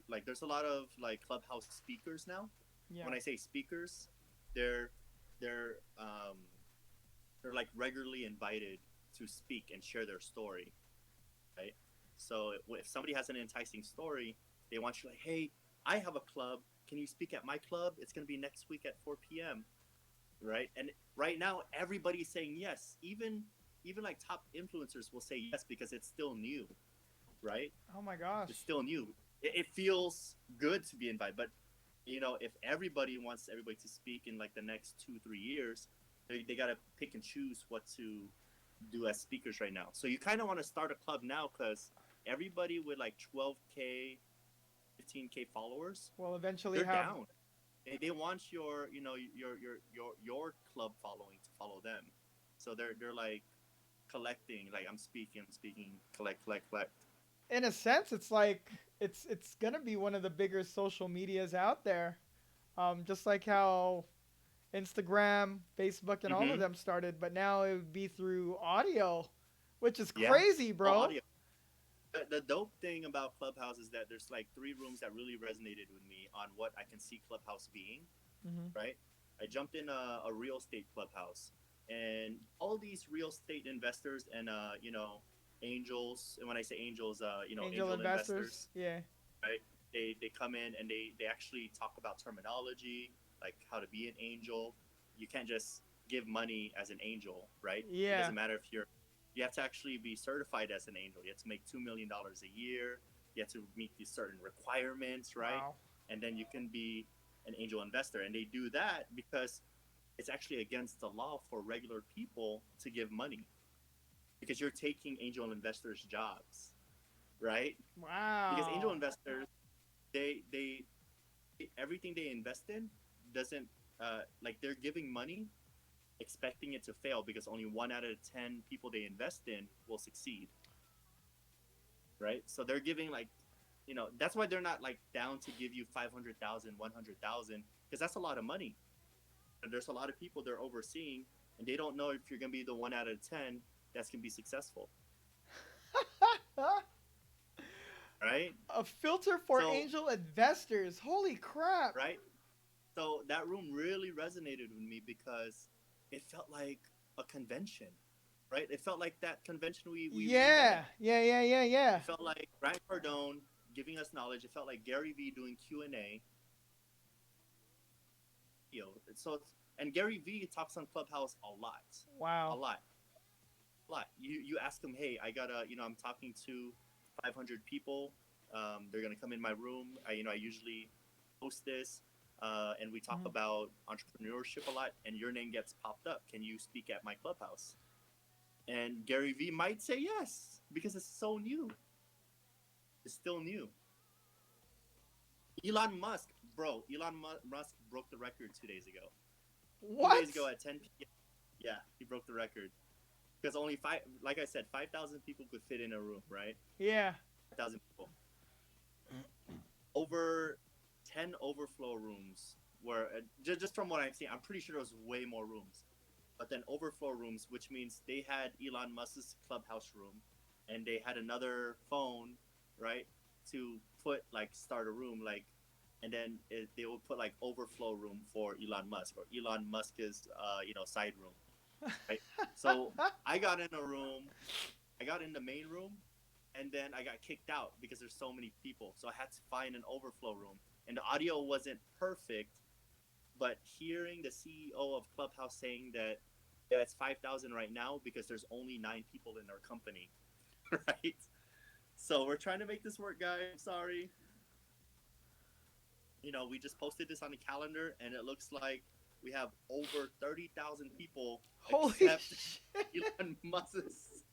like there's a lot of like Clubhouse speakers now. Yeah. When I say speakers, they're they're um, they're like regularly invited to speak and share their story, right? So if somebody has an enticing story, they want you like, hey, I have a club. Can you speak at my club? It's gonna be next week at 4 p.m. Right? And right now, everybody's saying yes. Even like top influencers will say yes because it's still new, right? Oh my gosh. It's still new. It feels good to be invited, but if everybody wants everybody to speak in like the next 2 3 years, they gotta pick and choose what to do as speakers right now. So you kind of want to start a club now because everybody with like 12K, 15K followers, We'll eventually they're have. down. They want your club following to follow them. So they're like collecting, like I'm speaking, collect, collect, collect. In a sense, it's like it's gonna be one of the bigger social medias out there. Just like how Instagram, Facebook, and all of Mm-hmm. them started, but now it would be through audio, which is Yeah, crazy, all bro. audio. The dope thing about Clubhouse is that there's like three rooms that really resonated with me on what I can see Clubhouse being. Hmm. Right? I jumped in a real estate Clubhouse, and all these real estate investors and angels. And when I say angels, Angel angel investors, investors, yeah. right? They come in and they actually talk about terminology, like how to be an angel. You can't just give money as an angel, right? It Yeah. doesn't matter if you have to actually be certified as an angel. You have to make $2 million a year. You have to meet these certain requirements, right? Wow. And then you can be an angel investor. And they do that because it's actually against the law for regular people to give money because you're taking angel investors' jobs, right? Because angel Wow. investors, they everything they invest in doesn't like they're giving money expecting it to fail because only 1 out of 10 people they invest in will succeed, right? So they're giving like, that's why they're not like down to give you 500,000, 100,000, because that's a lot of money. And there's a lot of people they're overseeing, and they don't know if you're gonna be the 1 out of 10 that's gonna be successful, right? A filter for So, angel investors. Holy crap. right? So that room really resonated with me because it felt like a convention, right? It felt like that convention we met. Yeah. Yeah, yeah, yeah, yeah. It felt like Grant Cardone giving us knowledge. It felt like Gary Vee doing Q&A. So and Gary Vee talks on Clubhouse a lot, a Wow. lot, a lot. You ask him, hey, I gotta, I'm talking to 500 people. They're gonna come in my room. I usually host this, and we talk Mhm. about entrepreneurship a lot. And your name gets popped up. Can you speak at my clubhouse? And Gary Vee might say yes because it's so new. It's still new. Elon Musk, bro. Musk broke the record 2 days ago. 2 days What? ago at 10 p.m. Yeah, he broke the record because only five, like I said, 5,000 people could fit in a room, right? Yeah. 5,000 people. Over 10 overflow rooms were just from what I'm seeing. I'm pretty sure there was way more rooms, but then overflow rooms, which means they had Elon Musk's clubhouse room, and they had another phone, right, to put like start a room like, and then they would put like overflow room for Elon Musk or Elon Musk's side room, right? So I got in a room, I got in the main room, and then I got kicked out because there's so many people. So I had to find an overflow room, and the audio wasn't perfect. But hearing the CEO of Clubhouse saying that yeah, it's 5,000 right now because there's only 9 people in our company, right? So we're trying to make this work, guys. I'm sorry. We just posted this on the calendar, and it looks like we have over 30,000 people Holy accept shit. Elon Musk's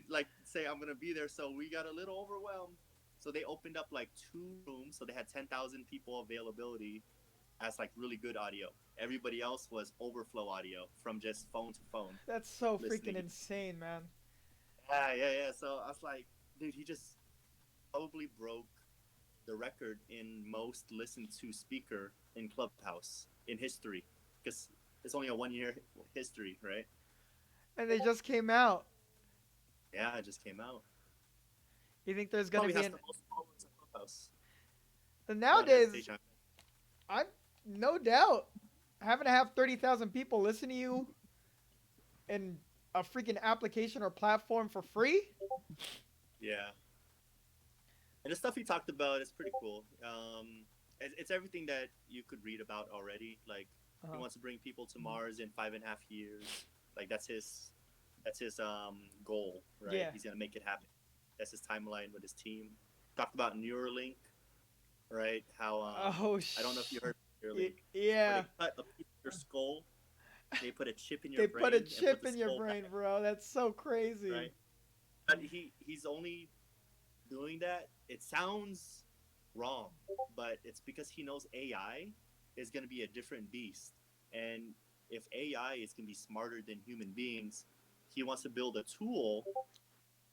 like say I'm gonna be there. So we got a little overwhelmed. So they opened up like 2 rooms, so they had 10,000 people availability as like really good audio. Everybody else was overflow audio from just phone to phone That's so freaking listening. insane, man. Yeah. So I was like, dude, he just probably broke the record in most listened to speaker in Clubhouse in history because it's only a 1 year history, right? And they just came out. Yeah, it just came out. You think there's gonna Probably be has an? the most followers in Clubhouse. And Go ahead, nowadays, Dejan. I'm no doubt having to have 30,000 people listen to you in a freaking application or platform for free. Yeah. And the stuff he talked about is pretty cool. It's everything that you could read about already. Like he Uh-huh. wants to bring people to Mars in 5.5 years. Like that's his goal, right? Yeah. He's gonna make it happen. That's his timeline with his team. Talked about Neuralink, right? How Oh I don't know if you sh. heard of Neuralink, where Yeah. they cut a piece of your skull, they put a chip in your They put a brain and put chip the in your skull brain, back, bro. That's so crazy. right? But he's only doing that. It sounds wrong, but it's because he knows AI is going to be a different beast. And if AI is going to be smarter than human beings, he wants to build a tool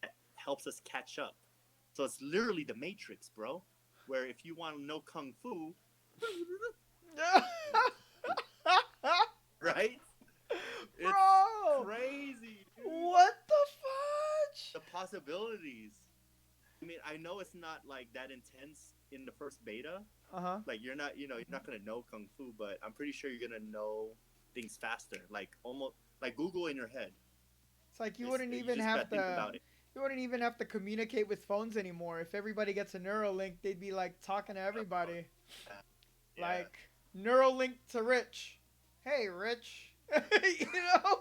that helps us catch up. So it's literally the Matrix, bro, where if you want to know Kung Fu, right? It's Bro, crazy, dude. what the fudge? The possibilities. I mean, I know it's not like that intense in the first beta. Uh huh. Like you're not gonna know kung fu, but I'm pretty sure you're gonna know things faster. Like almost like Google in your head. It's like You just gotta think about it. you wouldn't even have to communicate with phones anymore. If everybody gets a Neuralink, they'd be like talking to everybody. Yeah. Like Neuralink to Rich. Hey, Rich. you know?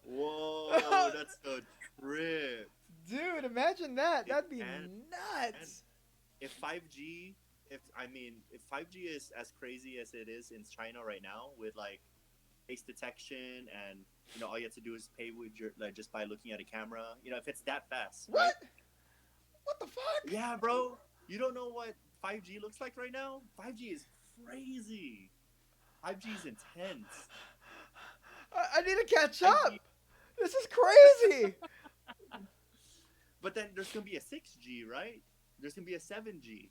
Whoa, that's a trip. Dude, imagine that. It That'd be can. nuts. If 5G, if 5G is as crazy as it is in China right now with like face detection and all you have to do is pay with your like just by looking at a camera. If it's that fast, right? What? What the fuck? Yeah, bro. You don't know what 5G looks like right now? 5G is crazy. 5G is intense. I need to catch up. 5G, This is crazy. but then there's gonna be a 6G, right? There's gonna be a 7G.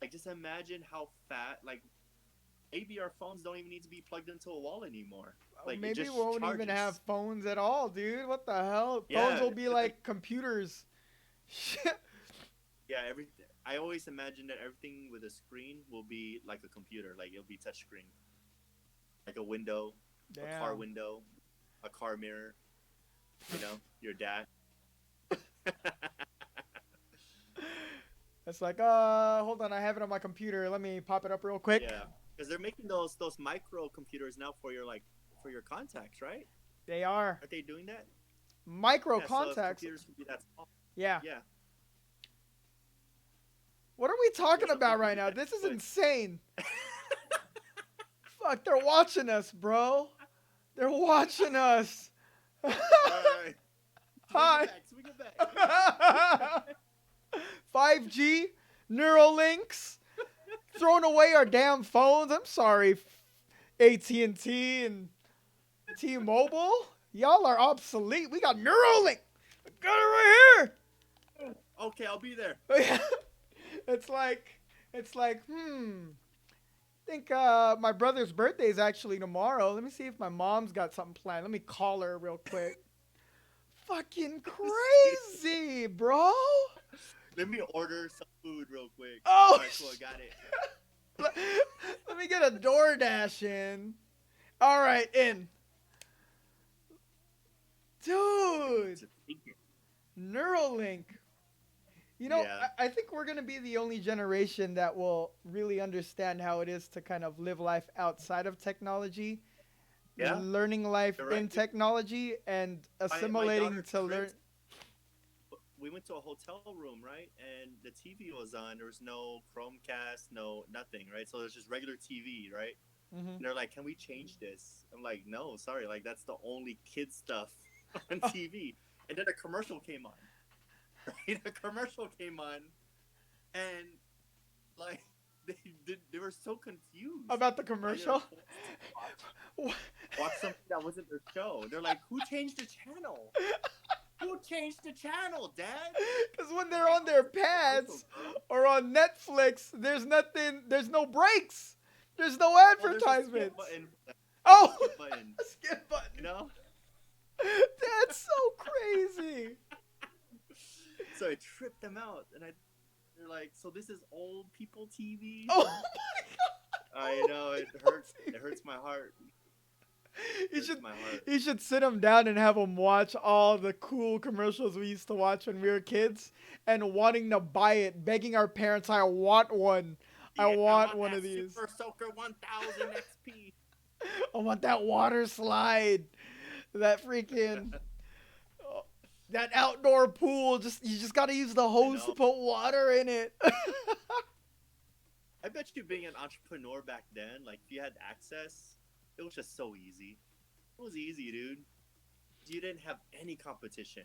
Like, just imagine how fat. Like, maybe our phones don't even need to be plugged into a wall anymore. Like, Maybe it we just won't charges. even have phones at all, dude. What the hell? Yeah, Phones will be like computers. Shit. Yeah, I always imagine that everything with a screen will be like a computer. Like, it'll be touch screen. Like a window, a car window, a car mirror. Your dad. It's like, hold on, I have it on my computer. Let me pop it up real quick. Yeah, because they're making those micro computers now for your contacts, right? They are. Aren't they doing that? Micro Yeah, contacts. So computers can be that small. Yeah. Yeah. What are we talking There's about something right now? that This is good. insane. Fuck, they're watching us, bro. They're watching us. All right. Hi. We go back. 5G, Neuralinks, throwing away our damn phones. I'm sorry, AT&T and T-Mobile. Y'all are obsolete. We got Neuralink. I got it right here. Okay, I'll be there. It's like, I think my brother's birthday is actually tomorrow. Let me see if my mom's got something planned. Let me call her real quick. Fucking crazy, bro. Let me order some food real quick. Oh, all right, cool, I got it. let me get a DoorDash in. All right, in. Dude, Neuralink. Yeah. I think we're going to be the only generation that will really understand how it is to kind of live life outside of technology. Yeah. Learning life You're right. in technology and assimilating to learn. We went to a hotel room, right? And the TV was on. There was no Chromecast, no nothing, right? So there's just regular TV, right? Mm-hmm. And they're like, "Can we change this?" I'm like, "No, sorry. Like, that's the only kid stuff on TV." And then a commercial came on. Right? A commercial came on, and like they were so confused About the commercial? Watch something that wasn't their show. They're like, "Who changed the channel? Who changed the channel, Dad?" Because when they're on their pads or on Netflix, there's no breaks. There's no advertisements. Oh, skip button. A skip button. That's so crazy. So I tripped them out, and they're like, "So this is old people TV?" Oh my god! I know, it hurts. It hurts my heart. You should sit them down and have them watch all the cool commercials we used to watch when we were kids, and wanting to buy it, begging our parents, "I want one. I want one of these. Super Soaker 1000 XP. I want that water slide. That freaking." That outdoor pool, you just gotta use the hose to put water in it. I bet you being an entrepreneur back then, like if you had access, it was just so easy. It was easy, dude. You didn't have any competition.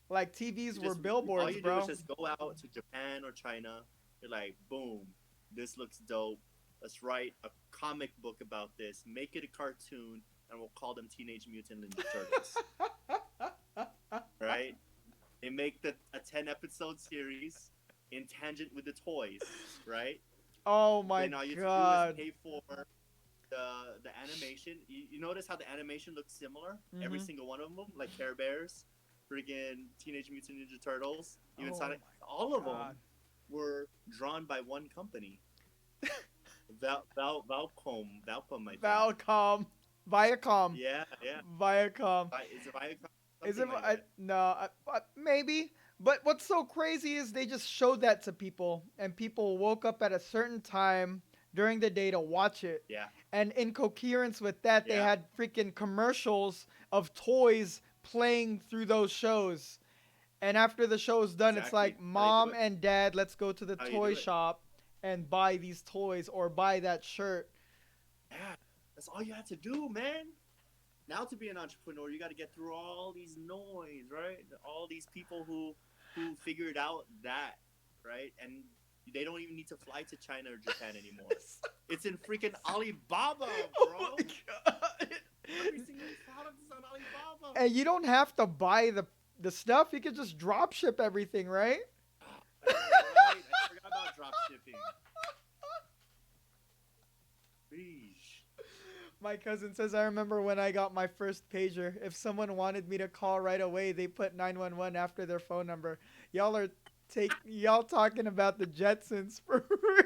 Like TVs were billboards, all you bro. do is just go out to Japan or China. You're like, boom, this looks dope. Let's write a comic book about this. Make it a cartoon, and we'll call them Teenage Mutant Ninja Turtles. Right? They make a 10-episode series in tangent with the toys, right? Oh my then all you god! have to do is pay for the animation. You notice how the animation looks similar? Mm-hmm. Every single one of them, like Care Bears, friggin' Teenage Mutant Ninja Turtles, even Sonic. All of them were drawn by one company. Valcom, I think. Viacom. Yeah. Viacom. Is it Viacom? Is it? Like no, maybe. But what's so crazy is they just showed that to people, and people woke up at a certain time during the day to watch it. Yeah. And in coherence with that, they had freaking commercials of toys playing through those shows. And after the show is done, it's Exactly. like, How they do mom it. and dad, let's go to the How you do toy it. shop and buy these toys or buy that shirt. Yeah, that's all you have to do, man. Now to be an entrepreneur, you got to get through all these noise, right? All these people who figured out that, right? And they don't even need to fly to China or Japan anymore. It's in freaking Alibaba, Oh bro. my god. Every single product is on Alibaba. And you don't have to buy the stuff. You can just drop ship everything, right? That's right. I forgot about drop shipping. Sheesh. My cousin says, I remember when I got my first pager. If someone wanted me to call right away, they put 911 after their phone number. Y'all talking about the Jetsons for real.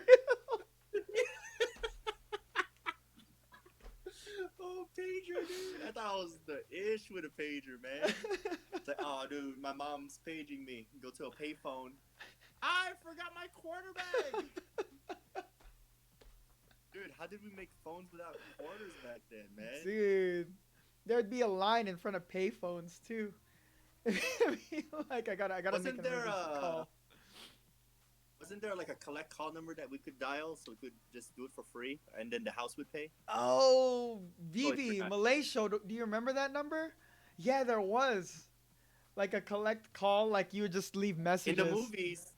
Oh, pager, dude. I thought it was the ish with a pager, man. It's like, oh, dude, my mom's paging me. Go to a payphone. I forgot my quarter bag. Dude, how did we make phones without quarters back then, man? Dude, there'd be a line in front of payphones too. Like I gotta make Wasn't an there emergency call. wasn't there like a collect call number that we could dial so we could just do it for free and then the house would pay? Oh, Totally Vivi, forgot. Malaysia. Do you remember that number? Yeah, there was like a collect call. Like you would just leave In messages. the movies,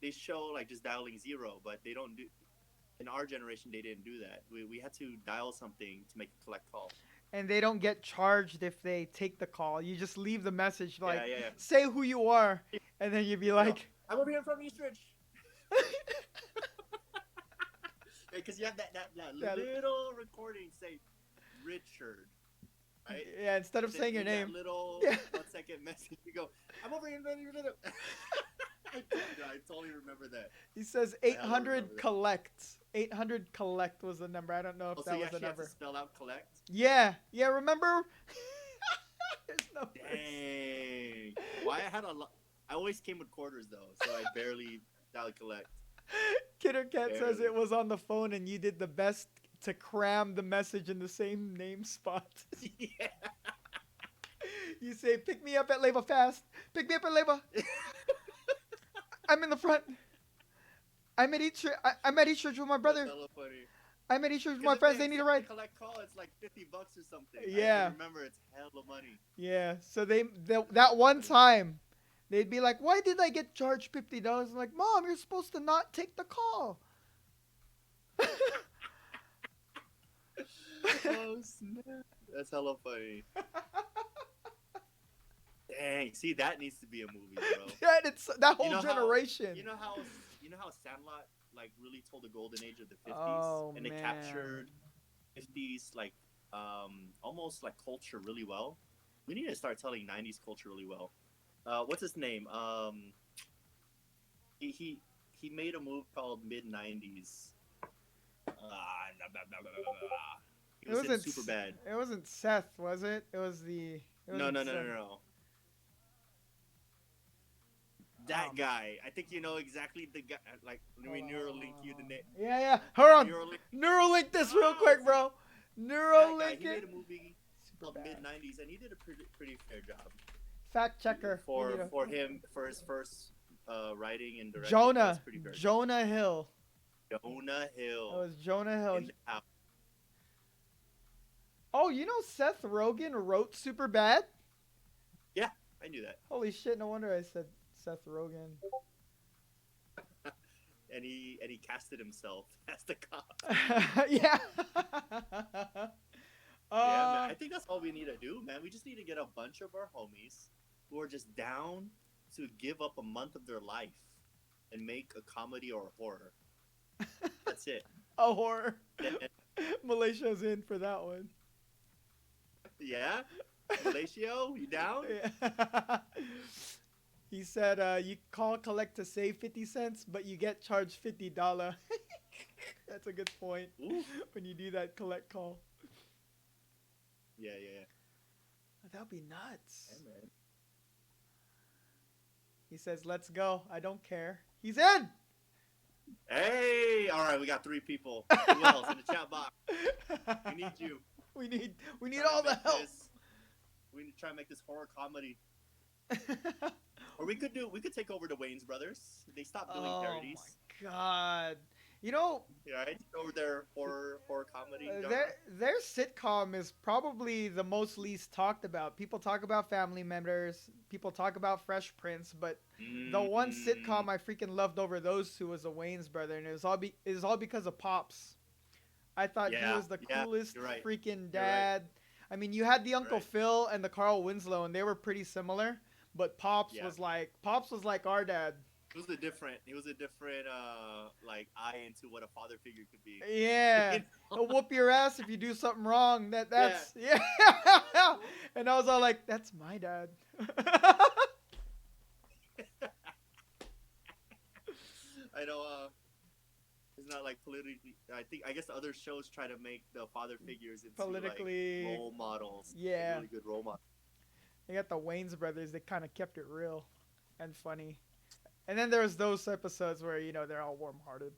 they show like just dialing zero, but they don't do. In our generation, they didn't do that. We had to dial something to make a collect call. And they don't get charged if they take the call. You just leave the message like, Yeah. say who you are, and then you'd be like, I'm over here from Eastridge. Because you have that little recording say Richard, right? yeah, instead of Then saying your in that name. little Yeah. 1 second message, you go, I'm over here. I totally remember that. He says I don't 800 remember that. collect. 800 collect was the number. I don't know if Oh, so that you was the actually have number. to spell out collect? Yeah, remember? There's no Dang. Why I had a lot. I always came with quarters though, so I barely dialed collect. Kidder Cat says Barely. it was on the phone and you did the best to cram the message in the same name spot. Yeah. You say, pick me up at Leva fast. Pick me up at Leva. I'm in the front. I'm at Eastridge with my brother. That's hella funny. I'm at Eastridge with 'Cause my if friends. They need a accept ride. the collect call, it's like $50 or something. Yeah. I remember it's hella money. Yeah. So that one time, they'd be like, "Why did I get charged $50?" I'm like, "Mom, you're supposed to not take the call." Oh snap! That's hella funny. Dang, see that needs to be a movie, bro. Yeah, it's that whole You know how- generation. You know how Sandlot like really told the golden age of the 50s, Oh, and it man. captured 50s like almost like culture really well. We need to start telling 90s culture really well. What's his name? He made a movie called Mid 90s. It was in super bad. It wasn't Seth, was it? It was the. It No. wasn't Seth. That guy. I think you know exactly the guy. Like, let me Neuralink you the name. Yeah. Hold on. Neuralink. Neuralink this real quick, bro. That guy, Neuralink he made it. a movie called bad. Mid 90s, and he did a pretty fair job Fact checker. for We need a- for his first writing and directing. Jonah. That's pretty fair. Jonah Hill. Jonah Hill. It was Jonah Hill. in the house. Oh, you know Seth Rogen wrote Superbad? Yeah, I knew that. Holy shit! No wonder I said Seth Rogen. And he casted himself as the cop. Yeah. Yeah, man. I think that's all we need to do, man. We just need to get a bunch of our homies who are just down to give up a month of their life and make a comedy or a horror. That's it. A horror. And- Malaysia's in for that one. yeah? Malaysia, you down? Yeah. He said, you call collect to save 50 cents, but you get charged $50. That's a good point. Ooh. When you do that collect call. Yeah. That'd be nuts. Yeah, man. He says, let's go. I don't care. He's in! Hey! All right, we got 3 people. Who else in the chat box? We need you. We need Try to all the make help. We need to try and make this horror comedy. Or we could take over the Wayne's brothers. They stopped doing Oh parodies. my god. You know, Yeah, right? Take over their horror comedy their genre. their sitcom is probably the most least talked about. People talk about Family Members, people talk about Fresh Prince, but the one Mm, sitcom I freaking loved over those two was the Wayne's brother, and it was all because of Pops. I thought he yeah, was the yeah. coolest You're right. freaking You're right. dad. I mean, you had the You're Uncle right. Phil and the Carl Winslow, and they were pretty similar. But Yeah. Pops was like our dad. It was a different like eye into what a father figure could be. Yeah, You he'll whoop your ass if you do something wrong. Yeah. That's yeah. And I was all like, that's my dad. I know it's not like politically I guess the other shows try to make the father figures into like Politically, role models, like yeah. really good role models. They got the Wayne's brothers. They kind of kept it real and funny. And then there's those episodes where they're all warm-hearted.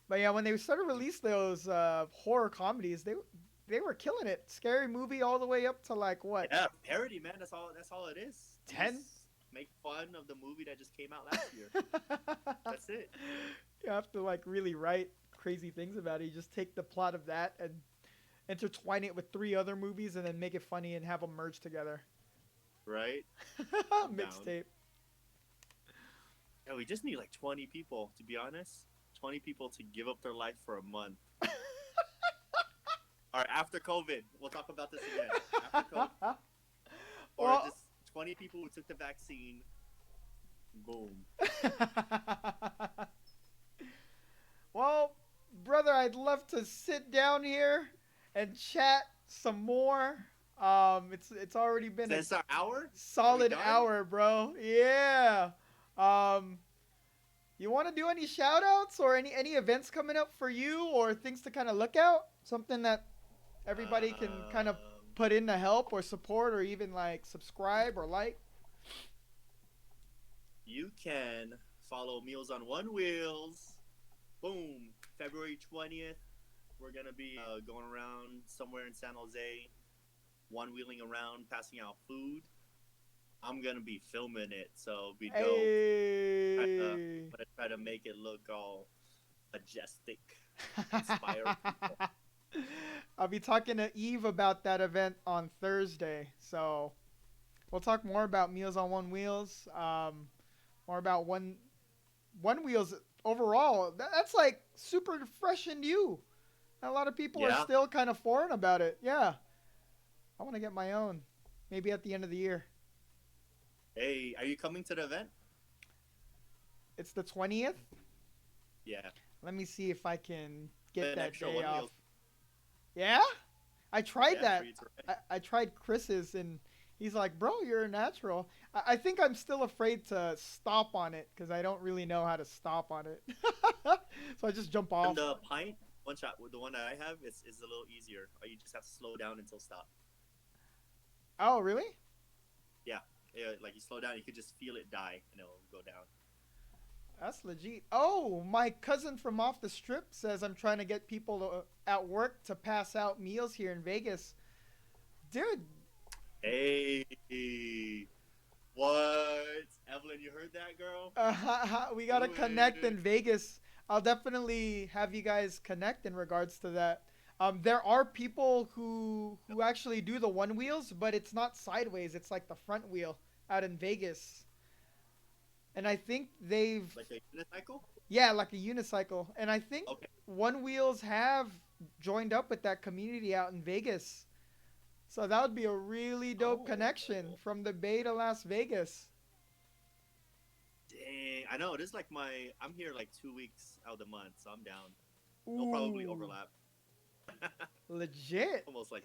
But yeah, when they started to release those horror comedies, they were killing it. Scary Movie all the way up to like what, Yeah, parody, man. That's all it is. You 10? just make fun of the movie that just came out last year. That's it. You have to like really write crazy things about it. You just take the plot of that and intertwine it with three other movies and then make it funny and have them merge together. Right? I'm down. Mixtape. Yeah, we just need like 20 people, to be honest. 20 people to give up their life for a month. All right, after COVID, we'll talk about this again. After COVID, or Well, just 20 people who took the vaccine. Boom. well, brother, I'd love to sit down here and chat some more. It's already been a Since our hour? Are we solid done? hour, bro. Yeah. Um, you want to do any shout outs or any events coming up for you or things to kind of look out? Something that everybody can kind of put in to help or support or even like subscribe or like? You can follow Meals on One Wheels. Boom. February 20th. We're going to be going around somewhere in San Jose, one wheeling around, passing out food. I'm going to be filming it, so it'll be dope. Hey. I'm going to try to make it look all majestic, inspire people. I'll be talking to Eve about that event on Thursday. So we'll talk more about Meals on One Wheels, more about one wheels overall. That's like super fresh and new. A lot of people are still kind of foreign about it. Yeah. I want to get my own. Maybe at the end of the year. Hey, are you coming to the event? It's the 20th. Yeah. Let me see if I can get that extra day one off. wheel. Yeah? I tried that. treats, right? I tried Chris's and he's like, bro, you're a natural. I think I'm still afraid to stop on it because I don't really know how to stop on it. So I just jump off. And the pint, one shot, the one that I have, is a little easier. You just have to slow down until stop. Oh, really? Yeah, like you slow down, you could just feel it die, and it'll go down. That's legit. Oh, my cousin from off the strip says I'm trying to get people at work to pass out meals here in Vegas. Dude. Hey, what? Evelyn, you heard that, girl? We got to connect in Vegas. I'll definitely have you guys connect in regards to that. There are people who actually do the one wheels, but it's not sideways. It's like the front wheel out in Vegas. And I think they've... Like a unicycle? Yeah, like a unicycle. And I think One Wheels have joined up with that community out in Vegas. So that would be a really dope connection from the Bay to Las Vegas. Dang, I know. This is like I'm here like 2 weeks out of the month, so I'm down. Ooh. They'll probably overlap. Legit. Almost like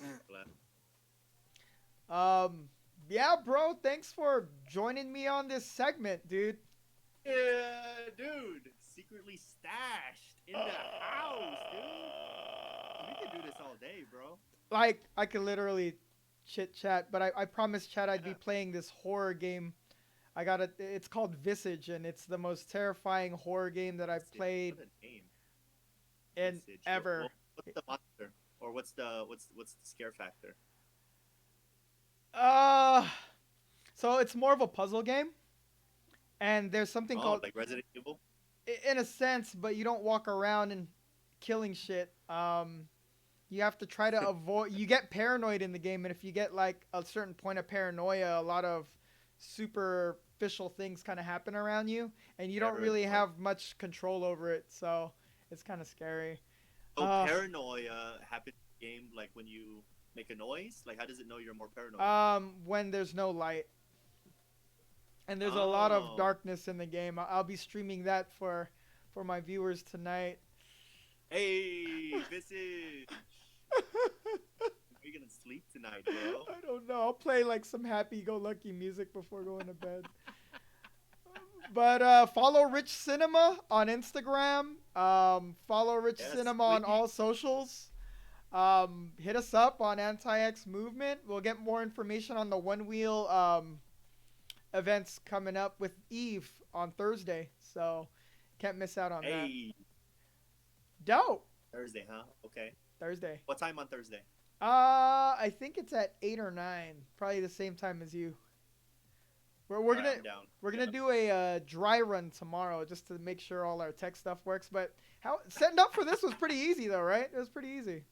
overlap. Yeah, bro. Thanks for joining me on this segment, dude. Yeah, dude. Secretly stashed in the house, dude. We could do this all day, bro. Like, I could literally chit chat, but I promised Chad I'd be playing this horror game. It's called Visage, and it's the most terrifying horror game that I've played What a name. in Visage. ever. What's the monster? Or what's the scare factor? So it's more of a puzzle game. And there's something Oh, called, like Resident Evil. in a sense, but you don't walk around and killing shit. You have to try to avoid. You get paranoid in the game, and if you get like a certain point of paranoia, a lot of superficial things kind of happen around you, and you don't Never really annoyed. have much control over it. So it's kind of scary. So Uh, paranoia happens in the game like when you make a noise. Like how does it know you're more paranoid? when there's no light and there's a lot of Oh, darkness in the game, I'll be streaming that for my viewers tonight. hey, Visage. Are you gonna sleep tonight, bro? I don't know. I'll play like some happy-go-lucky music before going to bed. But follow Rich Cinema on Instagram. Follow Rich Yes, Cinema on please. all socials. Hit us up on Anti-X Movement. We'll get more information on the One Wheel events coming up with Eve on Thursday. So can't miss out on that. Hey, Dope. Thursday, huh? Okay. Thursday. What time on Thursday? I think it's at 8 or 9. Probably the same time as you. We're All right, gonna I'm down. we're Yeah. gonna do a dry run tomorrow just to make sure all our tech stuff works. But how setting up for this was pretty easy though, right? It was pretty easy.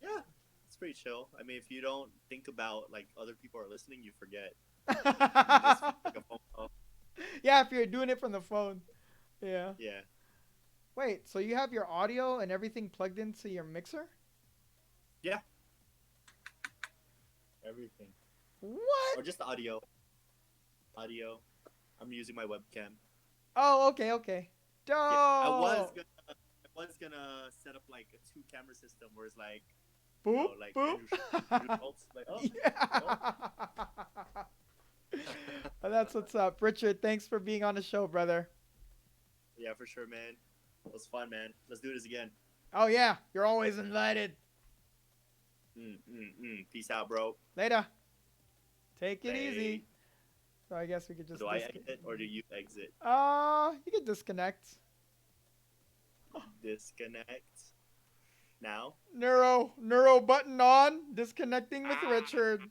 Yeah, it's pretty chill. I mean, if you don't think about like other people are listening, you forget. You just like a phone call. Yeah, if you're doing it from the phone. Yeah. Yeah. Wait, so you have your audio and everything plugged into your mixer? Yeah. Everything. What? Or just audio. Audio. I'm using my webcam. Oh, okay, okay. Yeah. Dope. I was gonna set up like a two camera system where it's like, Boop, like boop. Andrew Schultz, like Yeah. Well, that's what's up. Richard, thanks for being on the show, brother. yeah, for sure, man. It was fun, man. Let's do this again. Oh, yeah. You're always invited. Peace out, bro. Later. Take it Hey, easy. So I guess we could just do I exit or do you exit? you can disconnect. Disconnect now. Neuro button on. Disconnecting with Richard.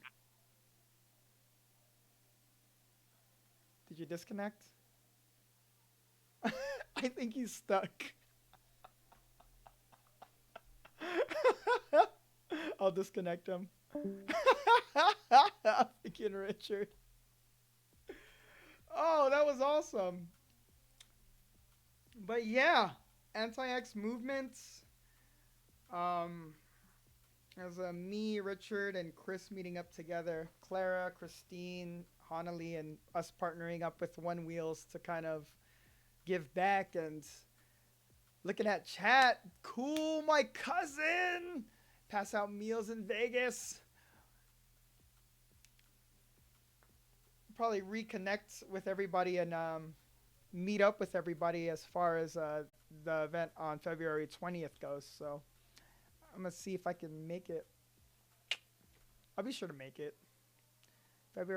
Did you disconnect? I think he's stuck. I'll disconnect him. Freaking Richard. Oh, that was awesome. But yeah, Anti-X movements. As me, Richard, and Chris meeting up together. Clara, Christine, Hanali, and us partnering up with One Wheels to kind of give back. And looking at chat, cool, my cousin. Pass out meals in Vegas. Probably reconnect with everybody and meet up with everybody as far as the event on February 20th goes. So I'm going to see if I can make it. I'll be sure to make it. February